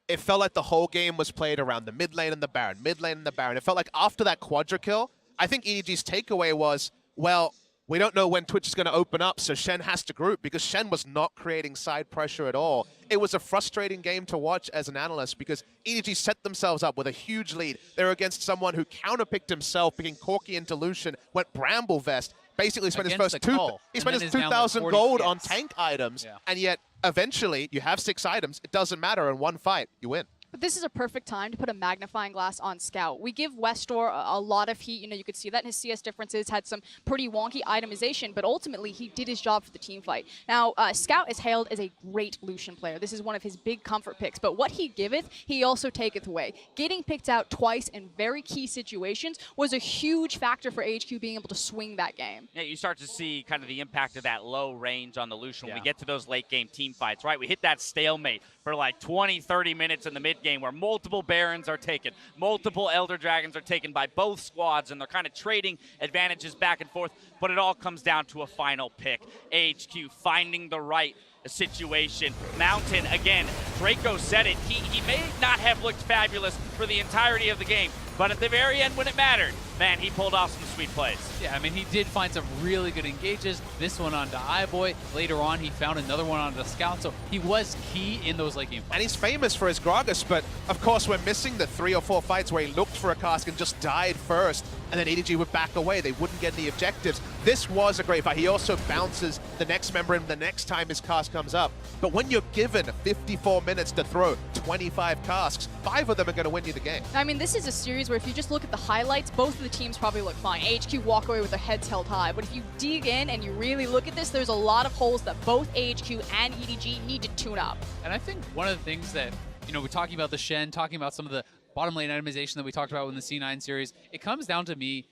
It felt like the whole game was played around the mid lane and the Baron, mid lane and the Baron. It felt like after that Quadra kill, I think EDG's takeaway was, well, we don't know when Twitch is going to open up, so Shen has to group, because Shen was not creating side pressure at all. It was a frustrating game to watch as an analyst because EDG set themselves up with a huge lead. They were against someone who counterpicked himself, picking Corki into Lucian, went Bramble Vest, basically spent his first 2,000 gold on tank items, and yet eventually you have 6 items, it doesn't matter, in one fight, you win. But this is a perfect time to put a magnifying glass on Scout. We give Westdoor a lot of heat. You know, you could see that in his CS differences, had some pretty wonky itemization, but ultimately he did his job for the team fight. Now, Scout is hailed as a great Lucian player. This is one of his big comfort picks, but what he giveth, he also taketh away. Getting picked out twice in very key situations was a huge factor for AHQ being able to swing that game. Yeah, you start to see kind of the impact of that low range on the Lucian when we get to those late game team fights, right? We hit that stalemate for like 20, 30 minutes in the mid game where multiple Barons are taken, multiple Elder Dragons are taken by both squads, and they're kind of trading advantages back and forth, but it all comes down to a final pick. AHQ finding the right situation. Mountain, again, Draco said it, he may not have looked fabulous for the entirety of the game, but at the very end when it mattered, man, he pulled off some sweet plays. Yeah, I mean, he did find some really good engages. This one onto iBoy. Later on, he found another one onto Scout, so he was key in those late game fights. And he's famous for his Gragas, but of course we're missing the 3 or 4 fights where he looked for a cask and just died first, and then EDG would back away. They wouldn't get any objectives. This was a great fight. He also bounces the next member in the next time his cask comes up. But when you're given 54 minutes to throw 25 casks, 5 of them are going to win you the game. I mean, this is a series where if you just look at the highlights, both of the teams probably look fine. AHQ walk away with their heads held high, but if you dig in and you really look at this, there's a lot of holes that both AHQ and EDG need to tune up. And I think one of the things that, you know, we're talking about the Shen, talking about some of the bottom lane itemization that we talked about in the C9 series, it comes down to me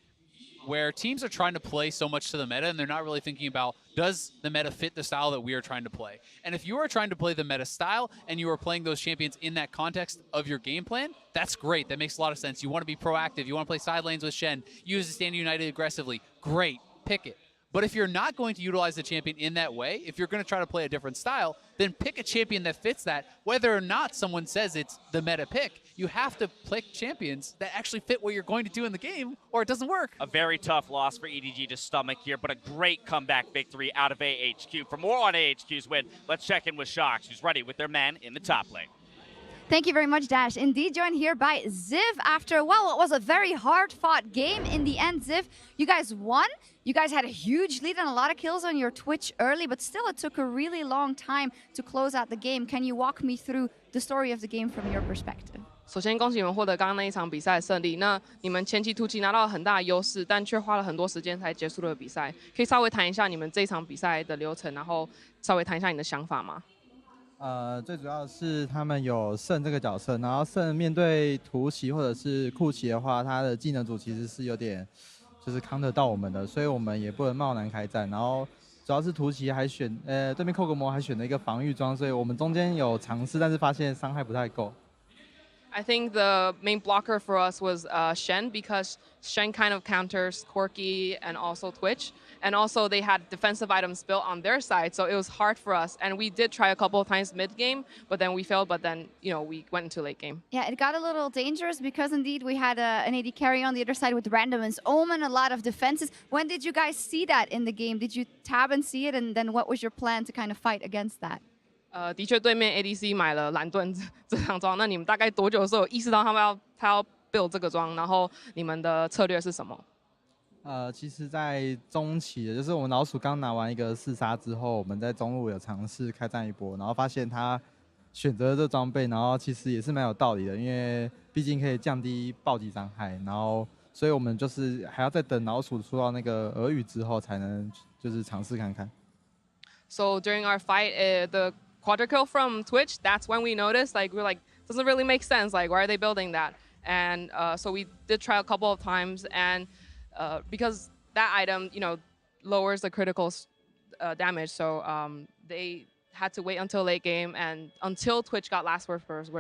where teams are trying to play so much to the meta and they're not really thinking about, does the meta fit the style that we are trying to play? And if you are trying to play the meta style and you are playing those champions in that context of your game plan, that's great. That makes a lot of sense. You want to be proactive. You want to play side lanes with Shen. Use the Stand United aggressively. Great. Pick it. But if you're not going to utilize the champion in that way, if you're going to try to play a different style, then pick a champion that fits that, whether or not someone says it's the meta pick. You have to pick champions that actually fit what you're going to do in the game, or it doesn't work. A very tough loss for EDG to stomach here, but a great comeback victory out of AHQ. For more on AHQ's win, let's check in with Shox, who's ready with their man in the top lane. Thank you very much, Dash. Indeed, joined here by Ziv after, well, it was a very hard-fought game. In the end, Ziv, you guys won. You guys had a huge lead and a lot of kills on your Twitch early, but still it took a really long time to close out the game. Can you walk me through the story of the game from your perspective? 首先，恭喜你们获得刚刚那一场比赛的胜利。那你们前期突击拿到了很大的优势，但却花了很多时间才结束了比赛。可以稍微谈一下你们这一场比赛的流程，然后稍微谈一下你的想法吗？最主要是他们有圣这个角色，然后圣面对突袭或者是库奇的话，他的技能组其实是有点就是扛得到我们的，所以我们也不能贸然开战。然后主要是突袭还选对面Kog'Maw还选了一个防御装，所以我们中间有尝试，但是发现伤害不太够。I think the main blocker for us was Shen, because Shen kind of counters Corki and also Twitch. And also they had defensive items built on their side, so it was hard for us. And we did try a couple of times mid-game, but then we failed, but then, you know, we went into late game. Yeah, it got a little dangerous because indeed we had an AD carry on the other side with Random's Omen, a lot of defenses. When did you guys see that in the game? Did you tab and see it, and then what was your plan to kind of fight against that? 的确，对面 ADC 买了蓝盾这张装，那你们大概多久的时候有意识到他要 build 这个装，然后你们的策略是什么？其实，在中期的，就是我们老鼠刚拿完一个4杀之后，我们在中路有尝试开战一波，然后发现他选择这装备，然后其实也是蛮有道理的，因为毕竟可以降低暴击伤害，然后所以我们就是还要再等老鼠出到那个俄语之后，才能就是尝试看看。So during our fight, the quadra kill from Twitch, that's when we noticed, like, we're like, doesn't really make sense. Like, why are they building that? And so we did try a couple of times, and because that item, you know, lowers the critical damage, so they had to wait until late game, and until Twitch got last word first,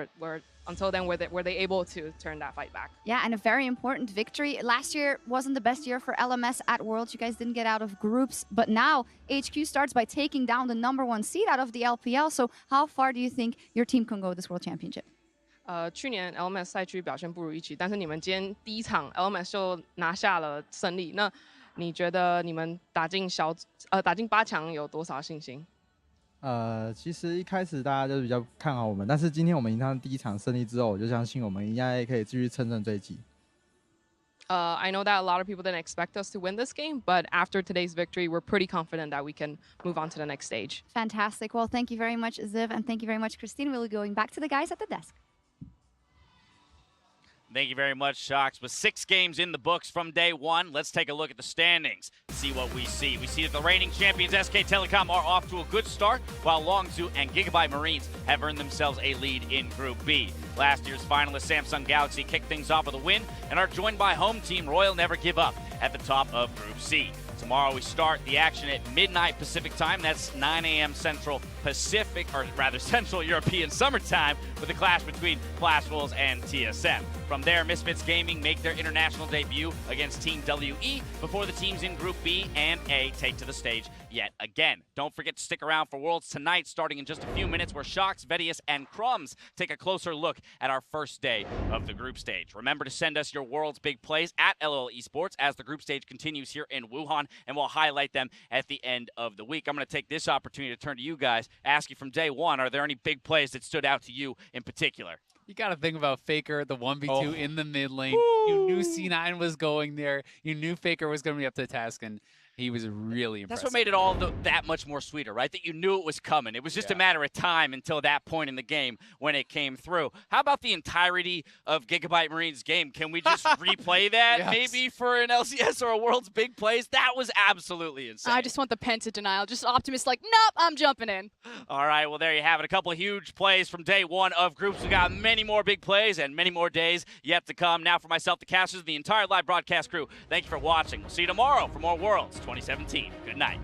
until then were they able to turn that fight back. Yeah, and a very important victory. Last year wasn't the best year for LMS at Worlds. You guys didn't get out of groups, but now AHQ starts by taking down the #1 seed out of the LPL. So how far do you think your team can go this World Championship? 去年 LMS 赛区表现不如预期，但是你们今天第一场 LMS 就拿下了胜利。那你觉得你们打进8强有多少信心？其实一开始大家就比较看好我们，但是今天我们赢上第一场胜利之后，我就相信我们应该可以继续乘胜追击。I know that a lot of people didn't expect us to win this game, but after today's victory, we're pretty confident that we can move on to the next stage. Fantastic. Well, thank you very much, Ziv, and thank you very much, Christine. We'll be going back to the guys at the desk. Thank you very much, Shocks. With 6 games in the books from day one, let's take a look at the standings, see what we see. We see that the reigning champions SK Telecom are off to a good start, while Longzhu and Gigabyte Marines have earned themselves a lead in Group B. Last year's finalist Samsung Galaxy kicked things off with a win and are joined by home team Royal Never Give Up at the top of Group C. Tomorrow we start the action at midnight Pacific time. That's 9 a.m. Central Pacific, or rather Central European summertime, with a clash between Flash Wolves and TSM. From there, Misfits Gaming make their international debut against Team WE before the teams in Group B and A take to the stage yet again. Don't forget to stick around for Worlds tonight, starting in just a few minutes, where Shocks, Vedius, and Crumbs take a closer look at our first day of the group stage. Remember to send us your World's big plays at LOL Esports as the group stage continues here in Wuhan, and we'll highlight them at the end of the week. I'm going to take this opportunity to turn to you guys, ask you from day one, are there any big plays that stood out to you in particular? You got to think about Faker, the 1v2 in the mid lane. You knew C9 was going there. You knew Faker was going to be up to the task, and he was really impressive. That's what made it all that much more sweeter, right? That you knew it was coming. It was just a matter of time until that point in the game when it came through. How about the entirety of Gigabyte Marines' game? Can we just replay that maybe for an LCS or a World's Big Plays? That was absolutely insane. I just want the Penta denial. Just Optimus like, nope, I'm jumping in. All right, well, there you have it. A couple of huge plays from day one of groups. We got many more big plays and many more days yet to come. Now for myself, the casters, the entire live broadcast crew, thank you for watching. We'll see you tomorrow for more Worlds 2017. Good night.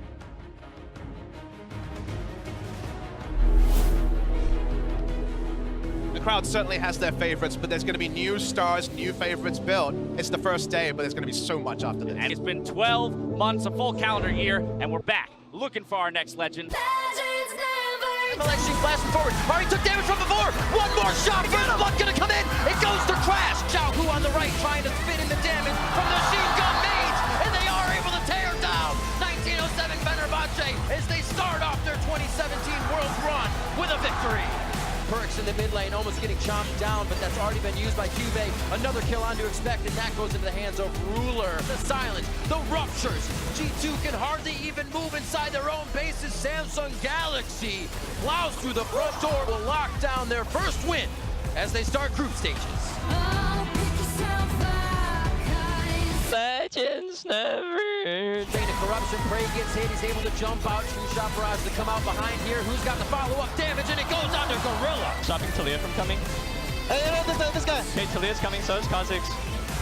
The crowd certainly has their favorites, but there's going to be new stars, new favorites built. It's the first day, but there's going to be so much after this. And it's been 12 months, a full calendar year, and we're back looking for our next legend. Collection blasting forward. Already took damage from before. One more shot. First blood gonna come in. It goes to Crash. Xiao Hu on the right trying to spin in the damage from the machine gun mage. And they are able to tear down 1907 Fenerbahce as they start off their 2017 Worlds run with a victory. Perks in the mid lane almost getting chomped down, but that's already been used by Cube. Another kill on to expect, and that goes into the hands of Ruler. The silence, the ruptures. G2 can hardly even move inside their own bases. Samsung Galaxy plows through the front door, will lock down their first win as they start group stages. Legends never. Vein of corruption, Prey gets hit, he's able to jump out. True shot barrage to come out behind here. Who's got the follow-up damage, and it goes on to Gorilla. Stopping Talia from coming. Hey, this guy. Okay, Talia's coming, so is Kha'Zix.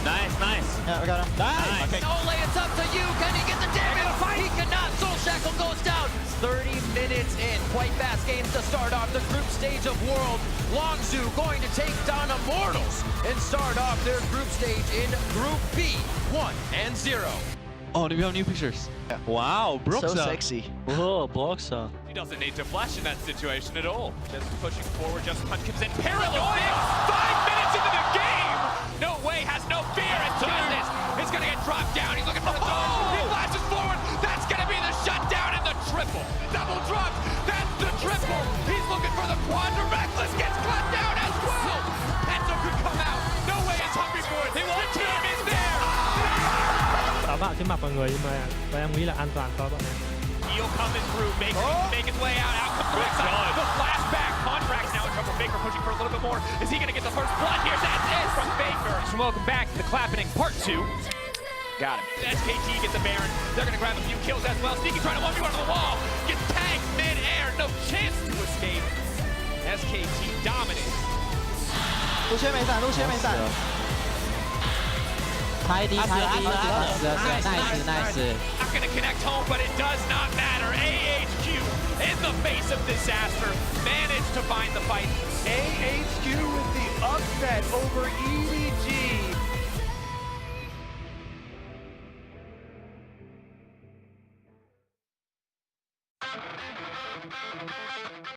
Nice, nice. Yeah, we got him. Nice. Okay. Ole, it's up to you. Can he get the damage? He cannot. Soul Shackle goes down. 30 minutes in. Quite fast games to start off the group stage of World. Longzhu going to take down Immortals and start off their group stage in Group B, 1-0. Oh, we have new pictures. Yeah. Wow, Broxa. So sexy. Oh, Broxa. He doesn't need to flash in that situation at all. Just pushing forward, just punch comes in. Paranoid! 5 minutes into the game! No way, has no fear, and Justice is gonna get dropped down. He's looking for the door. He flashes forward. That's gonna be the shutdown and the triple. Double drop. That's the triple. He's looking for the quadra. Reckless gets cut down as well. Penta could come out. No way is hungry for it. The team is there. Tạo bạo trên mặt mọi người, nhưng mà em nghĩ là an toàn cho bọn em. He'll coming through, make his way out. Out comes the flashback. Contract's now in trouble. from Baker, pushing for a little bit more. Is he going to get the first blood here? That's it from Baker. And welcome back to the Clapping Part 2. Got him. SKT gets the Baron. They're going to grab a few kills as well. Sneaky trying to 1v1 on the wall. Gets tagged mid-air. No chance to escape. SKT dominates. 路线没闪，路线没闪。拍低，拍低，nice。 Not going to connect home, but it does not matter. AHQ in the face of disaster managed to find the fight. AHQ with the upset over EDG.